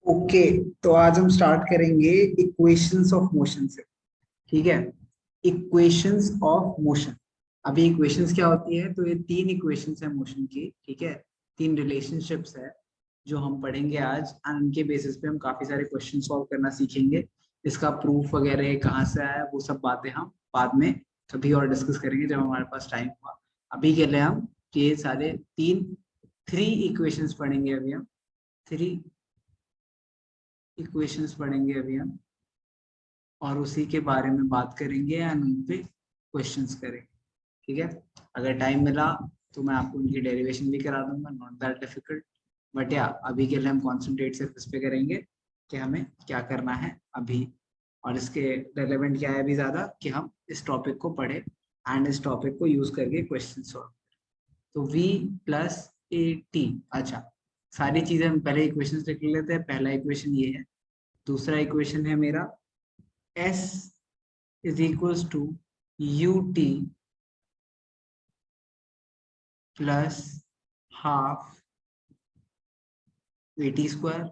Okay, तो आज हम स्टार्ट करेंगे इक्वेशंस ऑफ मोशन से। ठीक है, इक्वेशंस ऑफ मोशन। अभी इक्वेशंस क्या होती है, तो ये तीन इक्वेशंस है मोशन की। ठीक है, तीन रिलेशनशिप्स है जो हम पढ़ेंगे आज, एंड उनके बेसिस पे हम काफी सारे क्वेश्चन सॉल्व करना सीखेंगे। इसका प्रूफ वगैरह कहाँ से आया, वो सब बातें हम बाद में कभी और डिस्कस करेंगे जब हमारे पास टाइम हुआ। अभी के लिए हम ये सारे थ्री इक्वेशंस पढ़ेंगे। अभी हम थ्री इक्वेशंस पढ़ेंगे अभी हम, और उसी के बारे में बात करेंगे एंड उन पे क्वेश्चंस करेंगे। ठीक है, अगर टाइम मिला तो मैं आपको उनकी डेरिवेशन भी करा दूंगा, नॉट दैट डिफिकल्ट। बट या अभी के लिए हम कॉन्सेंट्रेट सिर्फ इस पे करेंगे कि हमें क्या करना है अभी, और इसके रेलेवेंट क्या है अभी ज्यादा कि हम इस टॉपिक को पढ़े एंड इस टॉपिक को यूज करके क्वेश्चन सॉल्व। तो v प्लस ए टी। अच्छा, सारी चीजें हम पहले इक्वेशन लिख लेते हैं। पहला इक्वेशन ये है, दूसरा इक्वेशन है मेरा s is equals to U T plus half A T square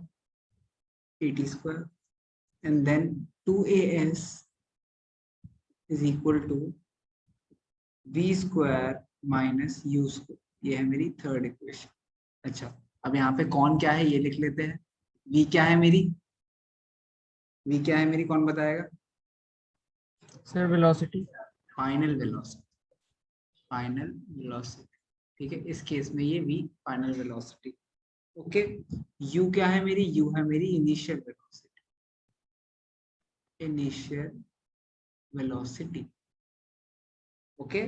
and then 2as is equal to V square minus U square. ये है मेरी थर्ड इक्वेशन। अच्छा, अब यहाँ पे कौन क्या है ये लिख लेते हैं। v क्या है मेरी, v क्या है मेरी, कौन बताएगा? Sir velocity. Final velocity, final velocity. ठीक है, इस केस में ये v final velocity. Okay, u क्या है मेरी, u है मेरी initial velocity, initial velocity. Okay,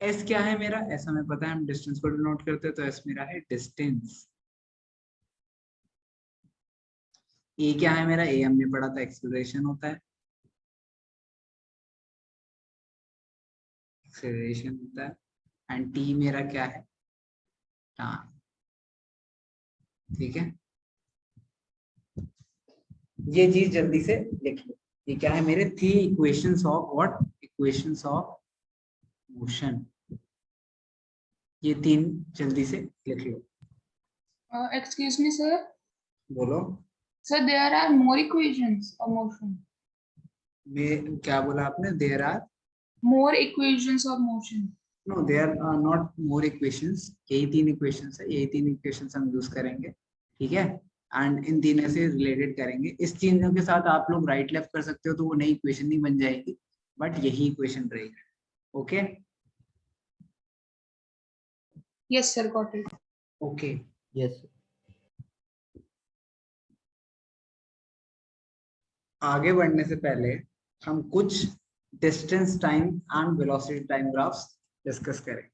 s क्या है मेरा, s हमें पता है, हम डिस्टेंस को डिनोट करते हैं, तो s मेरा है डिस्टेंस। a क्या है मेरा, a हमने पढ़ा था एक्सेलरेशन होता है, एक्सेलरेशन होता है। एंड t मेरा क्या है, टाइम। ठीक है, ये चीज जल्दी से लिख लो। ये क्या है मेरे three equations of what, equations of motion. ये तीन जल्दी से लिख लो। Excuse me, sir. बोलो। Sir, there are more equations of motion. मैं क्या बोला आपने, there are More equations of motion. No, there are not more equations. यही तीन इक्वेशंस है, यही तीन इक्वेशंस हम यूज करेंगे। ठीक है, एंड इन तीनों से रिलेटेड करेंगे। इस तीनों के साथ आप लोग राइट लेफ्ट कर सकते हो, तो वो नई इक्वेशन नहीं बन जाएगी, बट यही इक्वेशन रहेगी। Okay Yes, sir, got it. Okay, yes. आगे बढ़ने से पहले हम कुछ distance time and velocity time graphs discuss करेंगे।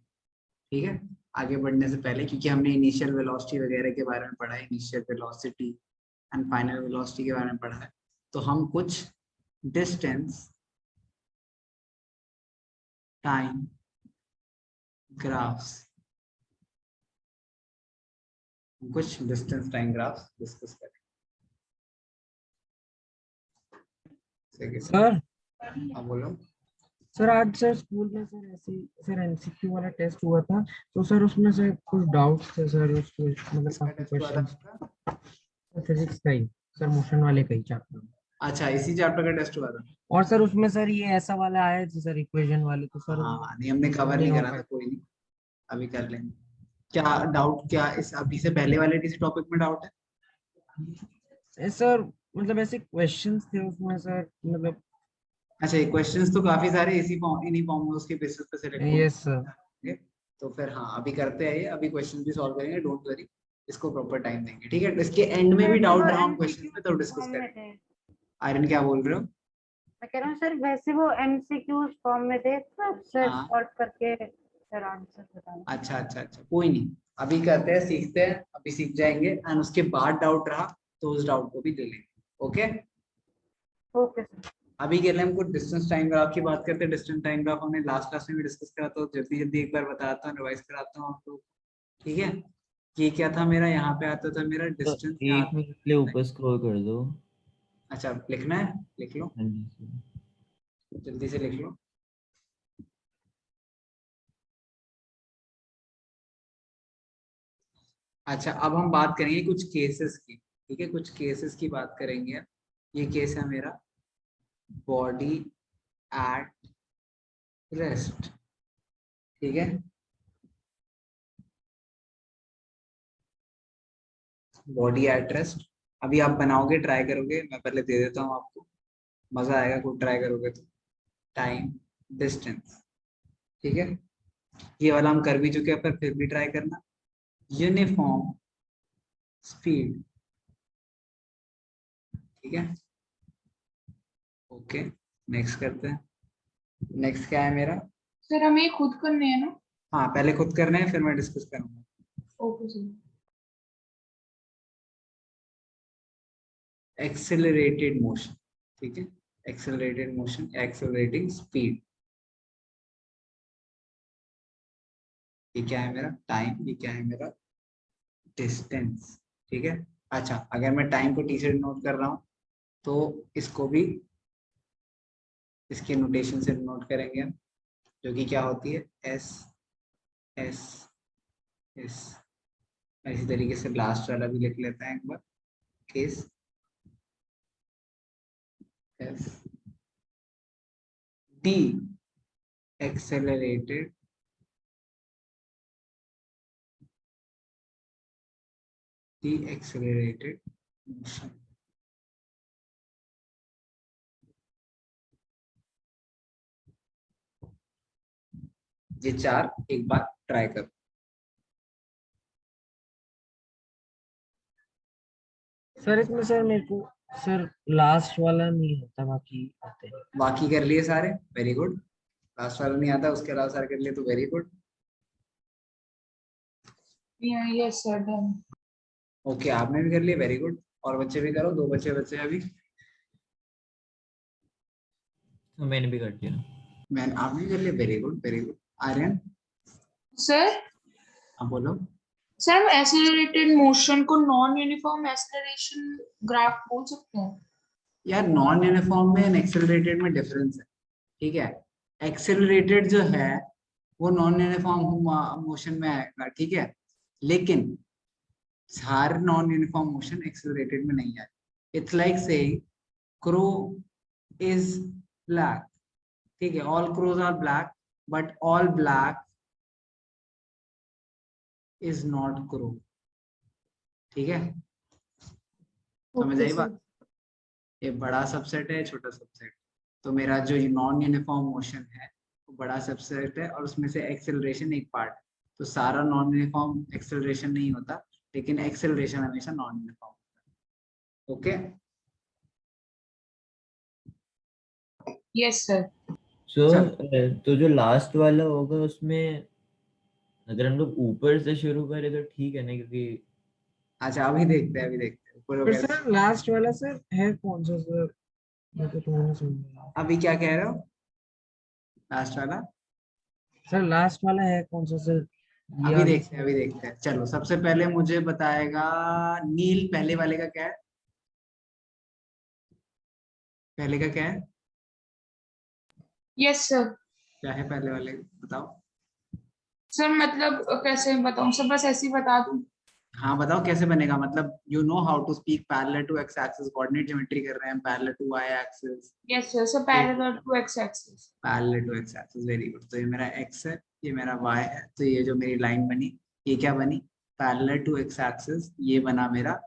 ठीक है, आगे बढ़ने से पहले, क्योंकि हमने इनिशियल वेलोसिटी वगैरह के बारे में पढ़ा है, initial velocity and final velocity के बारे में पढ़ा है, तो हम कुछ डिस्टेंस टाइम ग्राफ्स डिस्कस करेंगे। सर हाँ बोलो। सर आज सर स्कूल में सर ऐसे सर एमसीक्यू वाला टेस्ट हुआ था, तो सर उसमें से कुछ डाउट्स थे सर, उसको मतलब किसका काफी टेस्ट हुआ था क्वेश्चन आपका? फिजिक्स का ही सर, मोशन वाले का ही चैप्टर में। अच्छा, इसी चैप्टर का टेस्ट हुआ था। और सर उसमें सर ये ऐसा वाला आया है सर, इक्वेशन वाले, तो सर वो हाँ नहीं, हमने कवर नहीं नहीं हो करा था, पाया। कोई नहीं, अभी कर लेंगे। क्या डाउट, क्या इस अभी से पहले वाले किसी टॉपिक में डाउट है? सर मतलब ऐसे क्वेश्चंस थे उसमें सर, मतलब अच्छा, क्वेश्चंस तो काफी सारे इसी फॉर्म, इन्हीं फॉर्मूलोज के बेसिस पे सिलेक्ट यस सर। होंगे। तो फिर हाँ, अभी करते हैं ये, अभी क्वेश्चन भी सॉल्व करेंगे, डोंट वरी, इसको प्रॉपर टाइम देंगे। ठीक है, इसके एंड में भी डाउट रहा हम क्वेश्चन में, तो डिस्कस करेंगे। आयरन क्या बोल रहे हो? मैं कह रहा हूँ सर, वैसे वो एमसीक्यूज फॉर्म में थे, तो सर हाँ, सॉल्व करके सर आंसर बताना। अच्छा अच्छा अच्छा, कोई नहीं, अभी करते हैं, सीखते हैं, अभी सीख जाएंगे, एंड उसके बाद डाउट रहा तो उस डाउट को भी ले लेंगे। Okay, okay sir. अभी के लिए हम कुछ डिस्टेंस टाइम ग्राफ की बात करते हैं। डिस्टेंस टाइम ग्राफ हमने लास्ट क्लास में भी डिस्कस करा, तो जल्दी जल्दी एक बार बताता हूँ, रिवाइज कराता हूँ आपको। ठीक है, ये क्या था मेरा, यहाँ पे आता था मेरा तो डिस्टेंस। एक मिनट के लिए ऊपर स्क्रॉल कर दो। अच्छा, लिखना है, लिख लो, हाँ जी सर। जल्दी से लिख लो। अच्छा, अब हम बात करेंगे कुछ केसेस की। ठीक है, कुछ केसेस की बात करेंगे। ये केस है मेरा बॉडी एट रेस्ट, ठीक है। बॉडी एट रेस्ट अभी आप बनाओगे, ट्राई करोगे, मैं पहले दे देता हूँ आपको, मजा आएगा, खुद ट्राई करोगे तो। टाइम, डिस्टेंस, ठीक है, ये वाला हम कर भी चुके हैं पर फिर भी ट्राई करना। यूनिफॉर्म स्पीड, ठीक है, ओके। नेक्स्ट करते हैं। नेक्स्ट क्या है मेरा? सर हमें ये खुद करने हैं ना? हाँ, पहले खुद करने हैं फिर मैं डिस्कस करूंगा। Okay sir. एक्सेलरेटेड मोशन, ठीक है, एक्सेलरेटेड मोशन, एक्सेलरेटिंग स्पीड, ये क्या है मेरा? टाइम, ये क्या है मेरा? डिस्टेंस, ठीक है। अच्छा, अगर मैं टाइम को टी से नोट कर रहा हूँ तो इसको भी इसके नोटेशन से नोट करेंगे हम, जो कि क्या होती है? S S S. इसी तरीके से लास्ट वाला भी लिख लेते हैं एक बार, case S D accelerated accelerated motion, ये चार एक बार ट्राई करो। सर इसमें सर मेरे को सर लास्ट वाला नहीं होता, बाकी आते हैं। बाकी कर लिए सारे, वेरी गुड। लास्ट वाला नहीं आता, उसके अलावा सारे कर लिए तो very good. Yes sir, done. Okay, आपने भी कर लिए, वेरी गुड। और बच्चे भी करो, दो बच्चे बच्चे अभी। मैंने भी कर दिया। मैंने, आपने भी कर लिया, very good very good. Aryan, sir आप बोलो। सर हम एक्सेलरेटेड मोशन को नॉन यूनिफॉर्म एक्सेलरेशन ग्राफ बोल सकते हैं? यार नॉन यूनिफॉर्म में एंड एक्सेलरेटेड में डिफरेंस है, ठीक है। एक्सेलरेटेड जो है वो नॉन यूनिफॉर्म मोशन में आएगा, ठीक है, लेकिन हर नॉन यूनिफॉर्म मोशन एक्सेलरेटेड में नहीं है। It's like saying crow is black, ठीक है, all crows are black but all black is not crow, ठीक है। समझ आई बात? ये बड़ा सबसेट है, छोटा सबसेट। तो मेरा जो नॉन यूनिफॉर्म मोशन है वो बड़ा सबसेट है और उसमें से एक्सेलरेशन एक पार्ट। तो सारा नॉन यूनिफॉर्म एक्सेलरेशन नहीं होता, लेकिन एक्सेलरेशन हमेशा नॉन यूनिफॉर्म होता है, ओके। Yes sir. सो चलो। तो जो लास्ट वाला होगा उसमें अगर हम लोग ऊपर से शुरू करें तो ठीक है ना, क्योंकि अच्छा, अभी देखते हैं, अभी देखते हैं ऊपर फिर वगैरह। सर लास्ट वाला सर है कौन सा सर? मैं तो तुम्हें समझ। अभी क्या कह रहे हो? लास्ट वाला सर लास्ट वाला है कौन सा सर? ये अभी आगे देखते हैं, अभी देखते हैं। चलो, सबसे पहले मुझे बताएगा नील, पहले वाले का क्या है? पहले का क्या है? Yes sir. क्या है पहले वाले का? बताओ। सर मतलब कैसे बताऊं सर, बस ऐसे ही बता दूं? हाँ बताओ कैसे बनेगा, मतलब you know how to speak parallel to X axis, coordinate geometry कर रहे हैं, parallel to Y axis, yes sir, sir parallel to X axis. Parallel to X axis, very good. तो ये मेरा एक्स है, ये मेरा वाई है, तो ये जो मेरी लाइन बनी ये क्या बनी? Parallel to X axis. ये बना मेरा,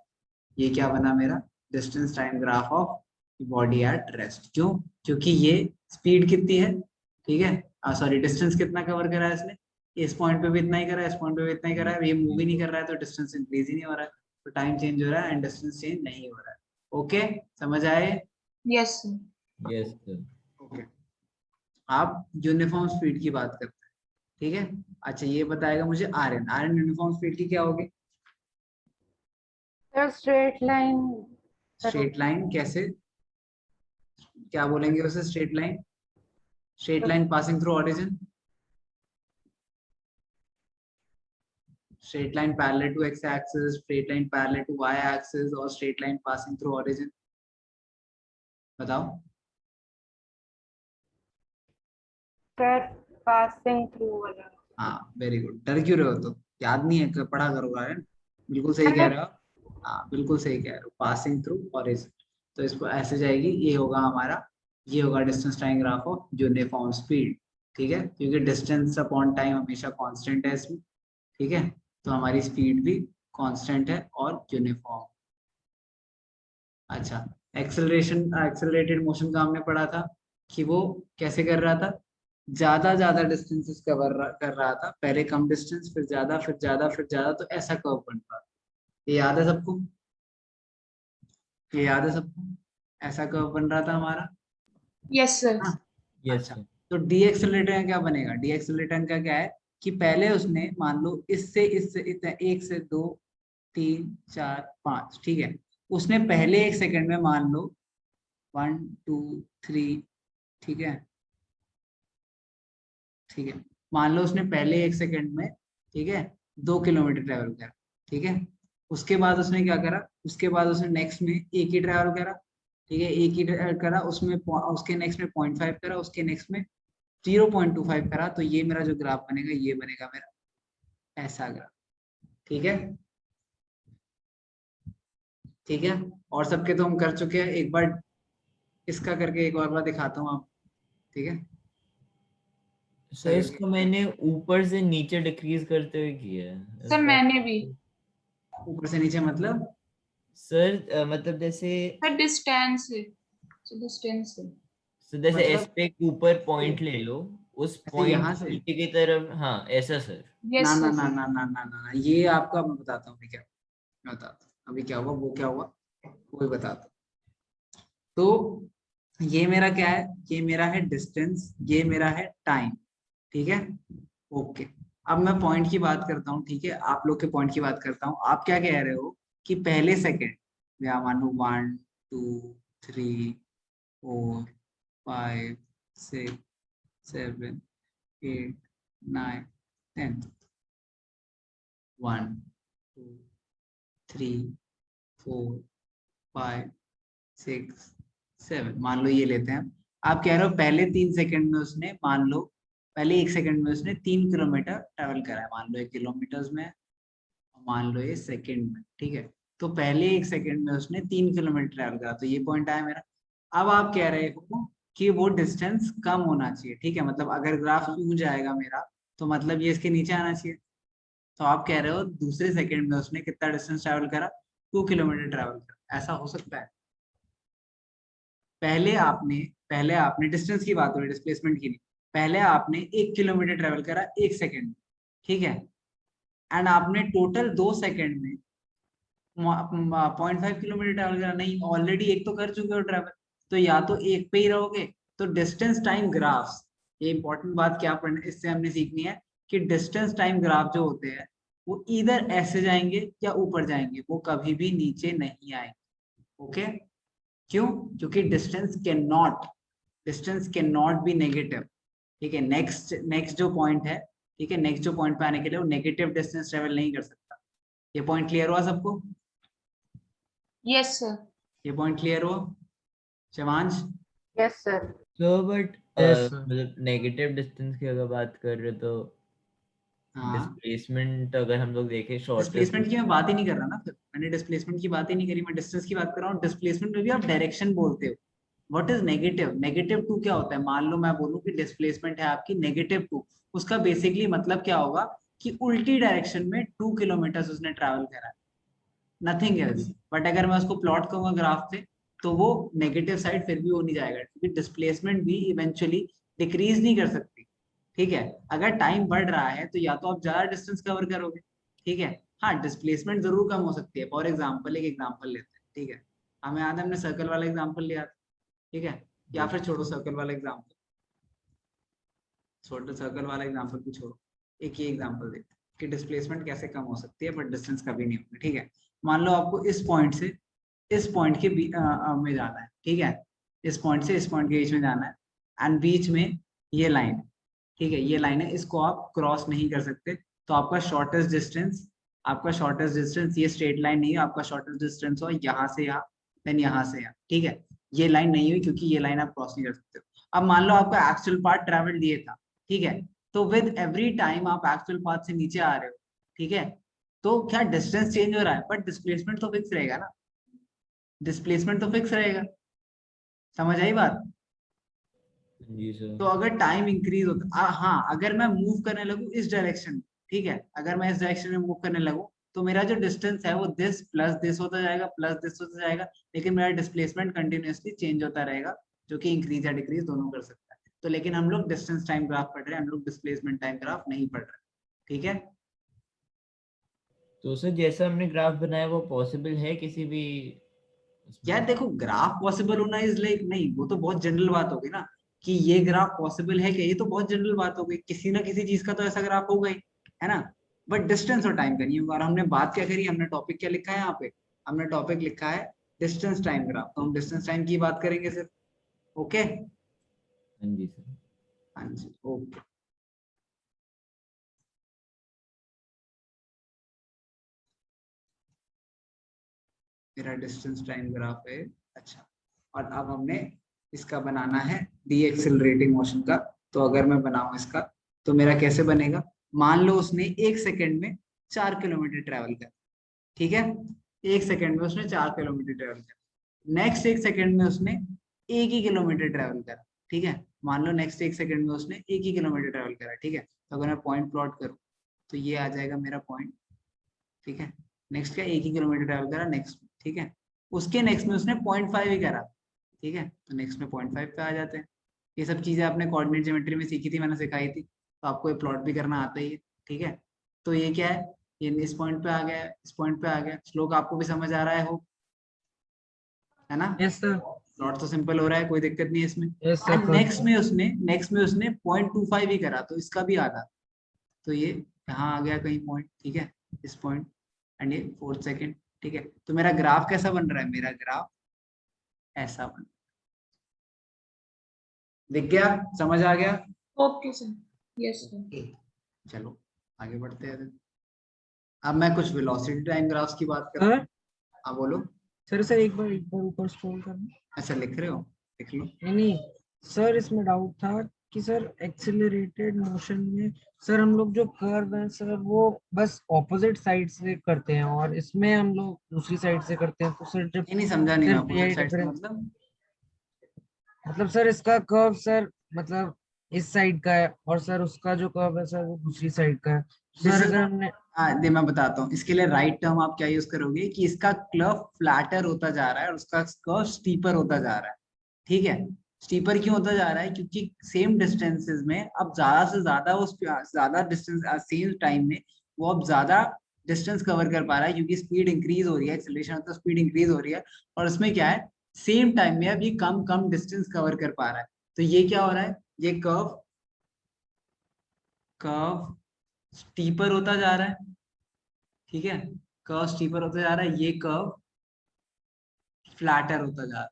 ये क्या बना मेरा? Distance time graph of body at rest. क्यों? क्योंकि ये स्पीड कितनी है, ठीक है, सॉरी डिस्टेंस कितना कवर करा है इसने, इस पॉइंट पे भी इतना ही करा है, इस पॉइंट पे भी इतना ही करा है, ये मूव ही नहीं कर रहा है तो डिस्टेंस इंक्रीज ही नहीं हो रहा है, तो टाइम चेंज हो रहा है एंड डिस्टेंस चेंज नहीं हो रहा है। ओके, समझ आए? Yes sir. Yes sir. Okay, आप यूनिफॉर्म स्पीड की बात करते हैं, ठीक है। अच्छा, ये बताएगा मुझे आर्यन, आर्यन यूनिफॉर्म स्पीड की क्या होगी? Sir straight line. Straight line कैसे, क्या बोलेंगे उसे? Straight line, straight line passing through origin, straight line parallel to x axis, straight line parallel to y axis और straight line passing through origin। बताओ। Sir passing through वाला। हाँ very good. डर क्यों रहे हो? तो याद नहीं है, पढ़ा करो यार, बिल्कुल सही सर कह मैं रहे हो। हाँ बिल्कुल सही कह रहे हो, पासिंग थ्रू ओरिजिन। तो इसको ऐसे जाएगी, ये होगा हमारा, ये होगा distance time graph of uniform speed. ठीक है, क्योंकि डिस्टेंस अपॉन टाइम हमेशा कांस्टेंट है इसमें। ठीक है, तो हमारी स्पीड भी कांस्टेंट है और यूनिफॉर्म। अच्छा, एक्सेलरेशन, एक्सेलरेटेड मोशन का हमने पढ़ा था कि वो कैसे कर रहा था, ज्यादा डिस्टेंसेस कर रहा था, पहले कम डिस्टेंस, फिर ज्यादा, फिर ज्यादा, फिर ज्यादा, तो ऐसा कर्व बन रहा था। ये याद है सबको? ये याद है सबको? ऐसा कर्व बन रहा था हमारा। Yes sir. हाँ। यस अच्छा, सर। तो डी एक्सेलरेटर का क्या बनेगा? डी एक्सेलरेटर का क्या है कि पहले उसने मान लो इससे इतना, 1 से 2 3 4 5, ठीक है, उसने पहले 1 सेकंड में मान लो 1 2 3, ठीक है, ठीक है, मान लो उसने पहले 1 सेकंड में, ठीक है, 2 किलोमीटर ट्रेवल करा, ठीक है, उसके बाद उसने क्या करा, उसके बाद उसने नेक्स्ट में एक ही ट्रेवल करा, ठीक है, एक ही करा, उसमें उसके नेक्स्ट में 0.5 करा, उसके नेक्स्ट में 0.25 करा, तो ये मेरा जो ग्राफ बनेगा, ये बनेगा मेरा ऐसा ग्राफ। ठीक है, ठीक है, और सबके तो हम कर चुके हैं, एक बार इसका करके एक और बार दिखाता हूँ आप। ठीक है, सर इसको मैंने ऊपर से नीचे डिक्रीज करते हुए किया है सर मैंने भी। ऊपर से नीचे मतलब? सर मतलब जैसे सर डिस्टेंस है, सर डिस्टेंस है। जैसे एस मतलब पे एक ऊपर पॉइंट ले लो, उस ऐसे पॉइंट यहाँ से से? नीचे की तरफ, हाँ ऐसा सर। ना यस ना सर। ना ना ना ना ना ना, ये आपका मैं बताता हूँ अभी क्या, मैं बताता हूँ अभी क्या हुआ, वो क्या हुआ, वो ही बताता हूँ। तो ये मेरा क्या है, ये मेरा है डिस्टेंस, ये मेरा है टाइम। ठीक है, ओके। अब मैं पॉइंट की बात करता हूँ, ठीक है, आप लोग के पॉइंट की बात करता हूँ। आप क्या कह रहे हो कि पहले सेकंड, या मान लो 1 2 3 4 5 6 7 8 9 10, 1 2 3 4 5 6 7, मान लो ये लेते हैं। आप कह रहे हो पहले 3 सेकंड में उसने, मान लो पहले 1 सेकंड में उसने 3 किलोमीटर ट्रेवल करा है, मान लो 1 किलोमीटर में, मान लो ये सेकंड में, ठीक है, तो पहले 1 सेकंड में उसने 3 किलोमीटर ट्रेवल करा, तो ये पॉइंट आया मेरा। अब आप कह रहे हो कि वो डिस्टेंस कम होना चाहिए, ठीक है, मतलब अगर ग्राफ यूं जाएगा मेरा, तो मतलब ये इसके नीचे आना चाहिए। तो आप कह रहे हो दूसरे सेकंड में उसने कितना डिस्टेंस ट्रेवल करा, 2 किलोमीटर ट्रेवल करा, ऐसा हो सकता है? पहले आपने डिस्टेंस की बात हो रही, डिस्प्लेसमेंट की नहीं, पहले आपने 1 किलोमीटर ट्रेवल करा 1 सेकंड में, ठीक है, एंड आपने टोटल 2 सेकंड में 0.5 किलोमीटर ट्रेवल करा, नहीं ऑलरेडी एक तो कर चुके हो ट्रेवल, तो या तो एक पे ही रहोगे। तो डिस्टेंस टाइम ग्राफ्स, ये इंपॉर्टेंट बात क्या पढ़ने इससे हमने सीखनी है कि डिस्टेंस टाइम ग्राफ जो होते हैं वो इधर ऐसे जाएंगे या ऊपर जाएंगे, वो कभी भी नीचे नहीं आएंगे। ओके, क्यों? क्योंकि distance can not be negative. ठीक है, नेक्स्ट जो पॉइंट है, ठीक है, नेक्स्ट जो पॉइंट पे आने के लिए वो नेगेटिव डिस्टेंस ट्रेवल नहीं कर सकता। ये पॉइंट क्लियर हुआ सबको? Yes sir. ये पॉइंट क्लियर हुआ शिवांश? Yes sir. तो बट यस सर। मतलब नेगेटिव डिस्टेंस की अगर बात कर रहे तो हाँ, डिस्प्लेसमेंट अगर हम लोग देखें शॉर्टेस्ट। डिस्प्लेसमेंट की मैं बात ही नहीं कर रहा ना, फिर मैंने डिस्प्लेसमेंट की बात ही नहीं करी, मैं डिस्टेंस की बात कर रहा हूँ। डिस्प्लेसमेंट में भी आप डायरेक्शन बोलते हो। What is negative? नेगेटिव 2 क्या होता है? मान लो मैं बोलूं कि डिस्प्लेसमेंट है आपकी -2, उसका बेसिकली मतलब क्या होगा कि उल्टी डायरेक्शन में 2 किलोमीटर उसने ट्रैवल करा है, नथिंग एल्स। बट अगर मैं उसको प्लॉट करूंगा ग्राफ पे, तो वो नेगेटिव साइड फिर भी हो नहीं जाएगा, क्योंकि डिस्प्लेसमेंट भी इवेंचुअली डिक्रीज नहीं कर सकती। ठीक है, अगर टाइम बढ़ रहा है तो या तो आप ज्यादा डिस्टेंस कवर करोगे, ठीक है, हाँ डिस्प्लेसमेंट जरूर कम हो सकती है। फॉर एग्जाम्पल, एक एग्जाम्पल लेते हैं, ठीक है, हमें याद है हमने सर्कल वाला एग्जाम्पल लिया था, ठीक है, या फिर छोड़ो सर्कल वाला एग्जाम्पल, छोड़ो सर्कल वाला एग्जाम्पल भी छोड़ो, एक ही एग्जाम्पल देखते हैं कि डिस्प्लेसमेंट कैसे कम हो सकती है बट डिस्टेंस कभी नहीं होगी। ठीक है, मान लो आपको इस पॉइंट से इस पॉइंट के में जाना है, ठीक है, इस पॉइंट से इस पॉइंट के बीच में जाना है, एंड बीच में ये लाइन है, ठीक है, ये लाइन है, इसको आप क्रॉस नहीं कर सकते। तो आपका शॉर्टेस्ट डिस्टेंस ये स्ट्रेट लाइन नहीं है, आपका शॉर्टेस्ट डिस्टेंस हो यहाँ से यहाँ, देन यहाँ से यहाँ, ठीक है, ये लाइन नहीं हुई क्योंकि ये लाइन आप क्रॉस नहीं कर सकते। अब मान लो आपका एक्चुअल पार्ट ट्रेवल ये था, ठीक है, तो विद एवरी टाइम आप एक्चुअल पाथ से नीचे आ रहे हो, ठीक है, तो क्या डिस्टेंस चेंज हो रहा है, बट डिस्प्लेसमेंट तो फिक्स रहेगा ना, डिस्प्लेसमेंट तो फिक्स रहेगा। समझ आई बात? जी सर। तो अगर टाइम इंक्रीज होता, हाँ अगर मैं मूव करने लगूँ इस डायरेक्शन, ठीक है, अगर मैं इस डायरेक्शन में मूव करने लगूँ तो मेरा जो डिस्टेंस है वो दिस प्लस दिस होता जाएगा, प्लस दिस होता जाएगा, लेकिन मेरा डिस्प्लेसमेंट कंटिन्यूअसली चेंज होता रहेगा, जो कि इंक्रीज या डिक्रीज दोनों कर सकता है। तो लेकिन हम लोग डिस्टेंस टाइम ग्राफ पढ़ रहे हैं, हम लोग डिस्प्लेसमेंट टाइम ग्राफ नहीं पढ़ रहे। ठीक है, तो सर जैसा हमने ग्राफ बनाया वो पॉसिबल है किसी भी उसमें? यार देखो ग्राफ पॉसिबल होना इज लाइक, नहीं वो तो बहुत जनरल बात होगी ना, कि ये ग्राफ पॉसिबल है कि, ये तो बहुत जनरल बात हो गई, किसी ना किसी चीज का तो ऐसा ग्राफ होगा ही, है ना। बट डिस्टेंस और टाइम का नहीं होगा। और हमने बात क्या करी, हमने टॉपिक क्या लिखा है यहाँ पे, हमने टॉपिक लिखा है डिस्टेंस टाइम ग्राफ, तो हम डिस्टेंस टाइम की बात करेंगे सिर्फ। ओके, हाँ जी सर। हाँ जी, ओके। मेरा डिस्टेंस टाइम ग्राफ है, अच्छा। और अब हमने इसका बनाना है डी एक्सेलरेटिंग मोशन का। तो अगर मैं बनाऊं इसका, तो मेरा कैसे बनेगा, मान लो उसने 1 सेकंड में 4 किलोमीटर ट्रेवल कर, ठीक है, 1 सेकंड में उसने 4 किलोमीटर ट्रेवल कर, नेक्स्ट 1 सेकंड में उसने 1 ही किलोमीटर ट्रेवल करा, ठीक है, मान लो नेक्स्ट 1 सेकंड में उसने 1 ही किलोमीटर ट्रेवल करा, ठीक है। तो अगर मैं पॉइंट प्लॉट करूँ तो ये आ जाएगा मेरा पॉइंट, ठीक है। नेक्स्ट क्या, 1 ही किलोमीटर ट्रेवल करा नेक्स्ट, ठीक है। उसके नेक्स्ट में उसने 0.5 ही करा, ठीक है, तो नेक्स्ट में 0.5 पे आ जाते हैं। ये सब चीजें आपने कोऑर्डिनेट ज्योमेट्री में सीखी थी, मैंने सिखाई थी, तो आपको ये प्लॉट भी करना आता ही है, ठीक है। तो ये क्या है, ये इस पॉइंट पे आ गया, इस पॉइंट पे आ गया, स्लोप आपको भी समझ आ रहा है, हो, है ना। Yes sir. प्लॉट तो सिंपल हो रहा है, कोई दिक्कत नहीं है इसमें। Yes sir. एंड नेक्स्ट में उसने 0.25 ही करा, तो इसका भी आधा, तो ये यहाँ आ गया कहीं पॉइंट, ठीक है, इस पॉइंट, एंड ये 4 सेकेंड, ठीक है। तो मेरा ग्राफ कैसा बन रहा है, मेरा ग्राफ ऐसा बन, दिख गया, समझ आ गया। Okay sir, yes sir. Okay, चलो आगे बढ़ते हैं। अब मैं कुछ वेलोसिटी टाइम ग्राफ्स की बात करता सर हूँ। हाँ बोलो। सर एक बार ऊपर स्क्रॉल करना। अच्छा लिख रहे हो, लिख लो। नहीं नहीं सर, इसमें डाउट था कि सर एक्सेलरेटेड मोशन में सर हम लोग जो कर्व है सर वो बस ऑपोजिट साइड से करते हैं और इसमें हम लोग दूसरी साइड से करते हैं, तो सर जब ये नहीं समझा, नहीं मैं सिर्फ अपोजिट यही साइड से डिफरेंस, मतलब, मतलब सर इसका कर्व सर मतलब इस साइड का है और सर उसका जो कर्व है सर वो दूसरी साइड का है। दिस सर इज, अगर हमने हाँ दे मैं बताता हूँ इसके लिए राइट टर्म आप क्या यूज करोगे, कि इसका कर्व फ्लैटर होता जा रहा है और उसका कर्व स्टीपर होता जा रहा है, ठीक है। स्टीपर क्यों होता जा रहा है, क्योंकि सेम डिस्टेंसेस में अब ज्यादा से ज्यादा उस ज्यादा डिस्टेंस सेम टाइम में वो अब ज्यादा डिस्टेंस कवर कर पा रहा है, क्योंकि स्पीड इंक्रीज हो रही है, एक्सेलरेशन होता है, स्पीड इंक्रीज हो रही है, और उसमें क्या है, सेम टाइम में अब ये कम कम डिस्टेंस कवर कर पा रहा है। तो ये क्या हो रहा है, ये कर्व कर्व स्टीपर होता जा रहा है, ठीक है, कर्व स्टीपर होता जा रहा है, ये कर्व फ्लैटर होता जा रहा है,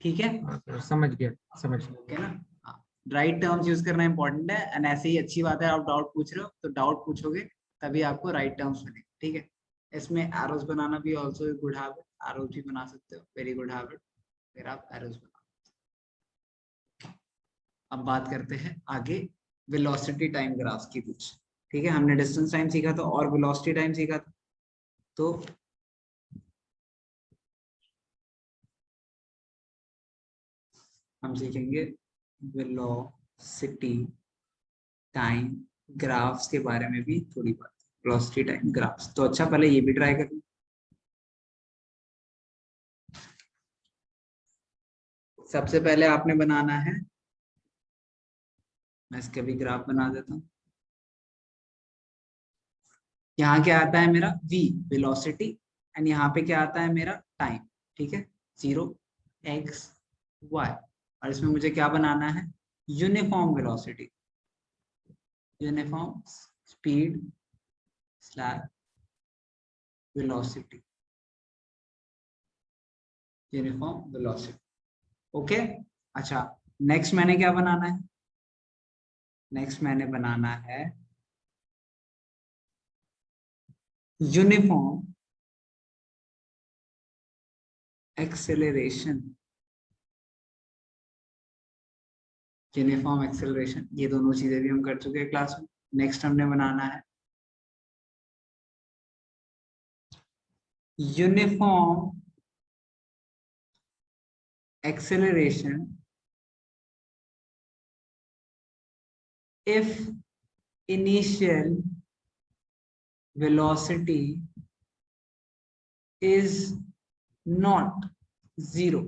ठीक है। हाँ सर समझ गया, समझ गया। ओके ना, हाँ, राइट टर्म्स यूज करना इंपॉर्टेंट है, एंड ऐसे ही अच्छी बात है, आप डाउट पूछ रहे हो तो डाउट पूछोगे तभी आपको राइट टर्म्स मिलेंगे, ठीक है। इसमें एरोस बनाना भी ऑल्सो गुड हैबिट, एरोस भी बना सकते हो, वेरी गुड हैबिट, फिर आप एरोस बना। अब बात करते हैं आगे वेलोसिटी टाइम ग्राफ्स की कुछ, ठीक है। हमने डिस्टेंस टाइम सीखा था और वेलोसिटी टाइम सीखा था, तो हम सीखेंगे वेलोसिटी टाइम ग्राफ्स के बारे में भी थोड़ी बात, वेलोसिटी टाइम ग्राफ्स। तो अच्छा पहले ये भी ट्राई करें। सबसे पहले आपने बनाना है, मैं इसके भी ग्राफ बना देता हूँ। यहाँ क्या आता है मेरा v वेलोसिटी, एंड यहाँ पे क्या आता है मेरा टाइम, ठीक है, 0 x y, और इसमें मुझे क्या बनाना है, uniform velocity, uniform speed slash velocity, uniform velocity. Okay, अच्छा नेक्स्ट मैंने क्या बनाना है, नेक्स्ट मैंने बनाना है यूनिफॉर्म एक्सेलरेशन, यूनिफॉर्म एक्सेलरेशन, ये दोनों चीजें भी हम कर चुके हैं क्लास में। नेक्स्ट हमने बनाना है uniform acceleration if initial velocity is not zero।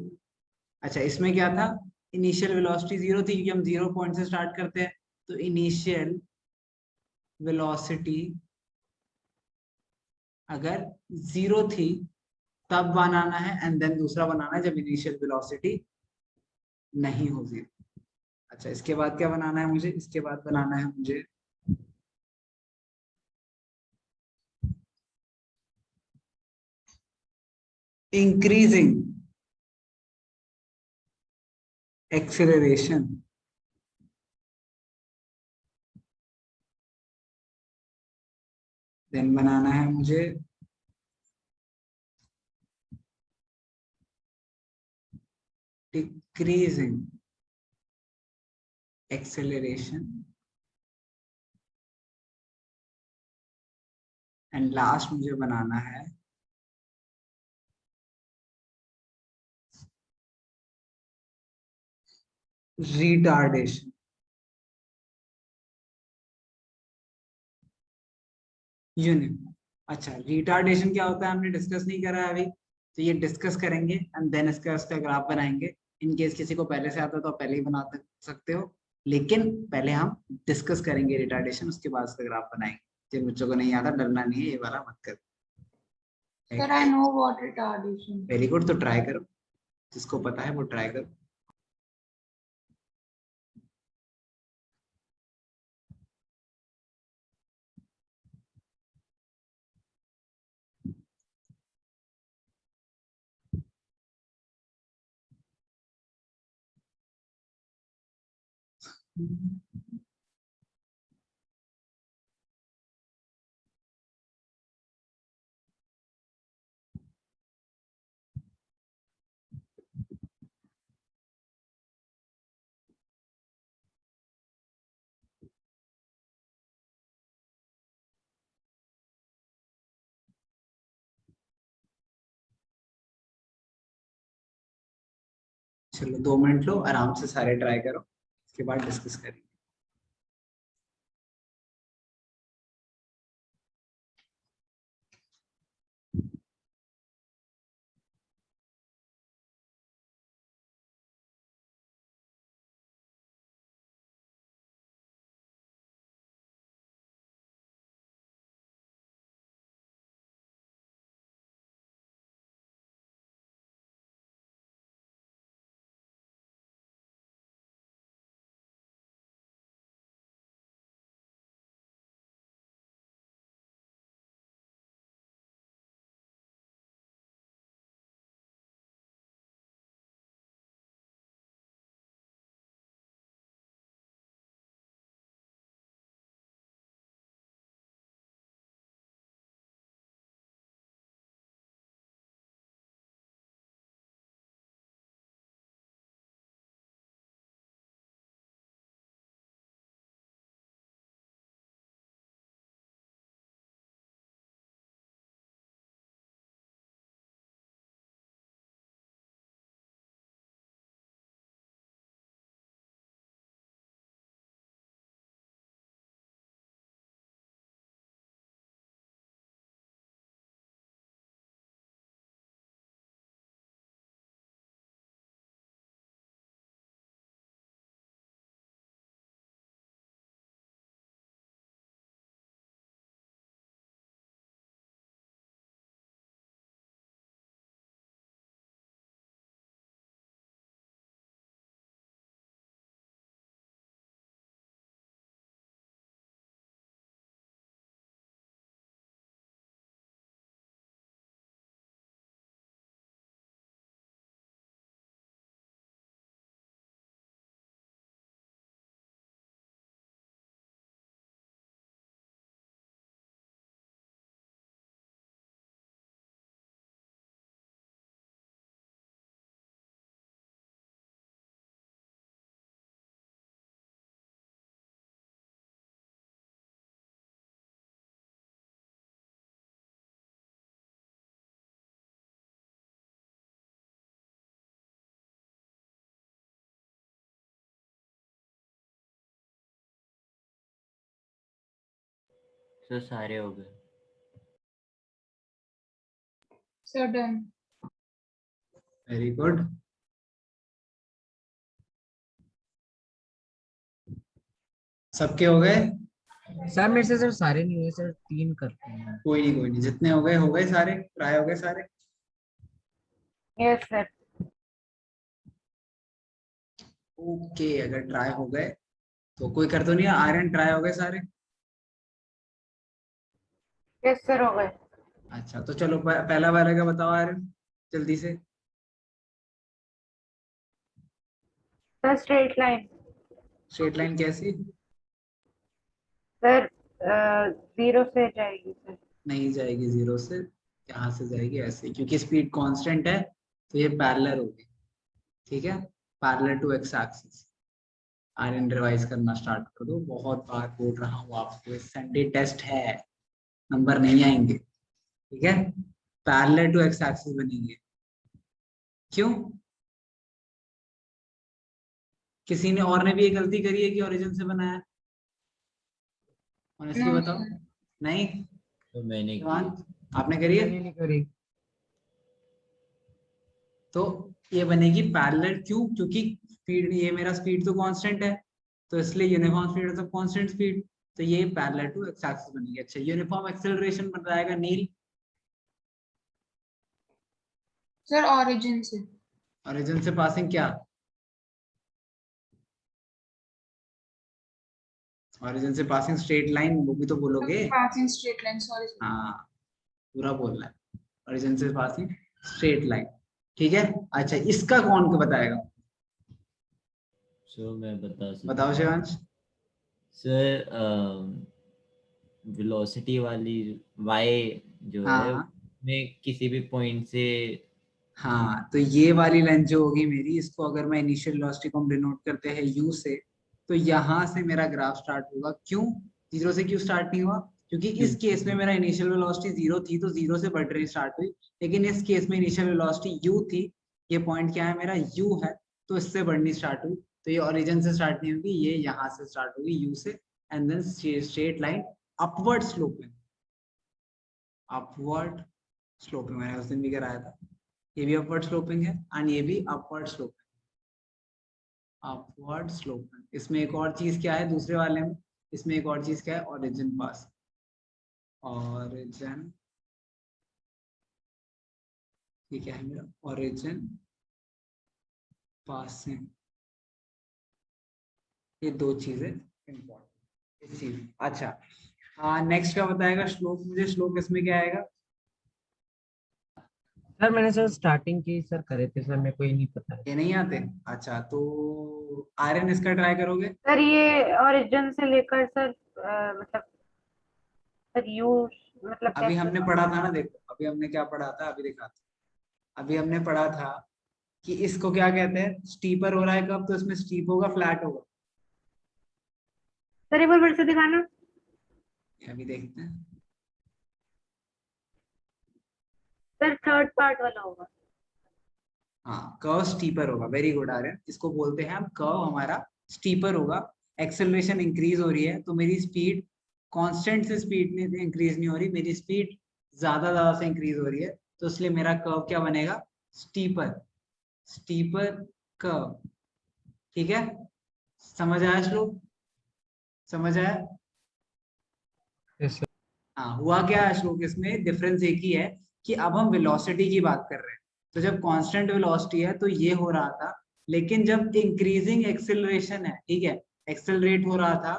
अच्छा, इसमें क्या था, इनिशियल वेलोसिटी जीरो थी क्योंकि हम 0 पॉइंट से स्टार्ट करते हैं, तो इनिशियल वेलोसिटी अगर 0 थी तब बनाना है, एंड देन दूसरा बनाना है जब इनिशियल वेलोसिटी नहीं हो 0। अच्छा, इसके बाद क्या बनाना है मुझे, इसके बाद बनाना है मुझे इंक्रीजिंग एक्सेलरेशन देन बनाना है मुझे डिक्रीजिंग एक्सेलरेशन एंड लास्ट मुझे बनाना है रिटार्डेशन। यूनिट। अच्छा, रिटार्डेशन क्या होता है हमने डिस्कस नहीं करा है अभी, तो ये डिस्कस करेंगे एंड देन इसका ग्राफ बनाएंगे। इन केस किसी को पहले से आता है तो आप पहले ही बना सकते हो, लेकिन पहले हम डिस्कस करेंगे रिटार्डेशन, उसके बाद इसका ग्राफ बनाएंगे। जिन बच्चों को नहीं आता डरना नहीं है, ये वाला मत कर। Sir, I know what retardation. Very good, तो ट्राई करो, जिसको पता है वो ट्राई करो। चलो 2 मिनट लो, आराम से सारे ट्राई करो, इसके बाद डिस्कस करेंगे। सर सारे हो गए। Sir done. Very good. सबके हो गए? सर मेरे से सर सारे नहीं हुए सर, 3 करते हैं। कोई नहीं, जितने हो गए सारे, ट्राई हो गए सारे। Yes sir. ओके, अगर ट्राई हो गए तो कोई कर तो नहीं, आर्यन ट्राई हो गए सारे? यस सर हो गए। अच्छा तो चलो पहला वाला का बताओ आर्यन, जल्दी से। Sir straight line. Straight line कैसी? सर 0 से जाएगी सर। नहीं जाएगी जीरो से। यहाँ से जाएगी ऐसे, क्योंकि स्पीड कांस्टेंट है तो ये पैरेलल होगी। ठीक है, parallel to X axis. Aryan revise करना स्टार्ट कर दो, बहुत बार बोल रहा हूँ आपको, संडे टेस्ट है, नंबर नहीं आएंगे। ठीक है, पैरेलल टू एक्स एक्सिस बनेंगे। क्यों? किसी ने और ने भी ये गलती करी है कि ओरिजिन से बनाया? ऑनेस्टली No, बताओ। sir. नहीं? तो मैंने शिवांश, आपने करी है? मैंने नहीं करी। तो ये बनेगी पैरेलल। क्यों? क्योंकि स्पीड, ये मेरा स्पीड तो कांस्टेंट है, तो इसलिए यूनिफॉर्म स्पीड मतलब कांस्टेंट स्पीड, तो ये पैरेलल टू एक्स एक्सिस बनेगी। अच्छा, यूनिफॉर्म एक्सेलरेशन बताएगा नील। सर origin से। ओरिजिन से पासिंग क्या? ओरिजिन से पासिंग स्ट्रेट लाइन, वो भी तो बोलोगे। Passing straight line, sorry sir. हाँ, पूरा बोलना है। ओरिजिन से पासिंग स्ट्रेट लाइन। ठीक है, अच्छा इसका कौन को बताएगा? सो मैं बता सकता बताओ शिवांश। सर वेलोसिटी वाली y जो है हाँ में किसी भी पॉइंट से। हाँ, तो ये वाली लाइन जो होगी मेरी, इसको अगर मैं इनिशियल वेलोसिटी को हम डिनोट करते हैं u से, तो यहाँ से मेरा ग्राफ स्टार्ट होगा। क्यों जीरो से क्यों स्टार्ट नहीं हुआ? क्योंकि इस केस में मेरा इनिशियल वेलोसिटी जीरो थी, तो जीरो से बढ़ रही स्टार्ट हुई। लेकिन इस केस में इनिशियल वेलोसिटी u थी, ये पॉइंट क्या है मेरा, u है, तो इससे बढ़नी स्टार्ट हुई। तो ये ओरिजिन से स्टार्ट नहीं होगी, ये यहाँ से स्टार्ट होगी u से, and then straight line upward sloping. Upward sloping मैंने उस दिन भी कराया था। ये भी अपवर्ड स्लोपिंग है एंड ये भी अपवर्ड स्लोपिंग। Upward sloping. इसमें एक और चीज क्या है दूसरे वाले में, इसमें एक और चीज क्या है, ओरिजिन पास। ओरिजिन, ये क्या है मेरा, ओरिजिन पासिंग। ये दो चीजें इंपॉर्टेंट। अच्छा हाँ, नेक्स्ट क्या बताएगा श्लोक मुझे? श्लोक इसमें क्या आएगा? सर मैंने सर स्टार्टिंग की सर करे थे सर, मेरे को ये नहीं पता है। ये नहीं आते? अच्छा तो आर्यन इसका ट्राई करोगे? सर ये ओरिजिन से लेकर सर मतलब सर यू मतलब अभी कैसे? हमने पढ़ा था ना, देखो अभी हमने क्या पढ़ा था, अभी दिखाते हैं। अभी हमने पढ़ा था कि इसको क्या कहते हैं, स्टीपर हो रहा है कब, तो इसमें स्टीप होगा फ्लैट होगा? सर एक बार फिर से दिखाना। अभी देखते हैं। सर थर्ड पार्ट वाला होगा। हाँ, कर्व स्टीपर होगा। वेरी गुड आर्यन, इसको बोलते हैं हम कर्व हमारा स्टीपर होगा। एक्सेलरेशन इंक्रीज हो रही है, तो मेरी स्पीड कांस्टेंट से स्पीड नहीं इंक्रीज नहीं हो रही, मेरी स्पीड ज्यादा से इंक्रीज हो रही है, तो इसलिए मेरा कर्व क्या बनेगा, स्टीपर। Steeper curve. ठीक है, समझ आया श्लोक? समझ आया? Yes, sir. हाँ, हुआ क्या है श्लोक, इसमें डिफरेंस एक ही है कि अब हम वेलोसिटी की बात कर रहे हैं। तो जब कांस्टेंट वेलोसिटी है तो ये हो रहा था, लेकिन जब इंक्रीजिंग एक्सेलरेशन है, ठीक है, एक्सेलरेट हो रहा था,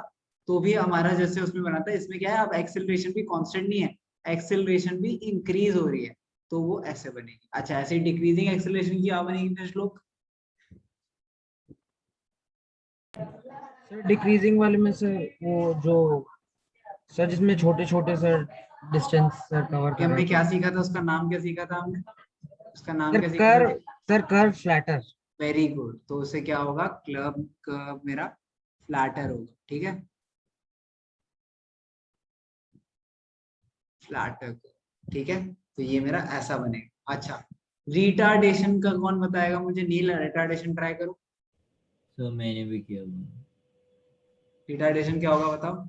तो भी हमारा जैसे उसमें बना था, इसमें क्या है, अब एक्सेलरेशन भी कांस्टेंट नहीं है, एक्सेलरेशन भी इंक्रीज हो रही है, तो वो ऐसे बनेगी। अच्छा, ऐसे डिक्रीजिंग एक्सेलरेशन की क्या बनेगी फिर श्लोक? सर डिक्रीजिंग वाले में सर वो जो सर जिसमें छोटे छोटे सर डिस्टेंस सर कवर ये कर हमने रहे क्या थे। सीखा था, उसका नाम क्या सीखा था हमने? उसका नाम सर क्या सीखा था? Sir curve flatter. Very good, तो उससे क्या होगा, क्लब कर्व मेरा फ्लैटर होगा। ठीक है, फ्लैटर। ठीक है, तो ये मेरा ऐसा बनेगा। अच्छा, रिटार्डेशन का कौन बताएगा मुझे? नील, रिटार्डेशन ट्राई करो। सो मैंने भी किया हुआ। रिटार्डेशन क्या होगा बताओ,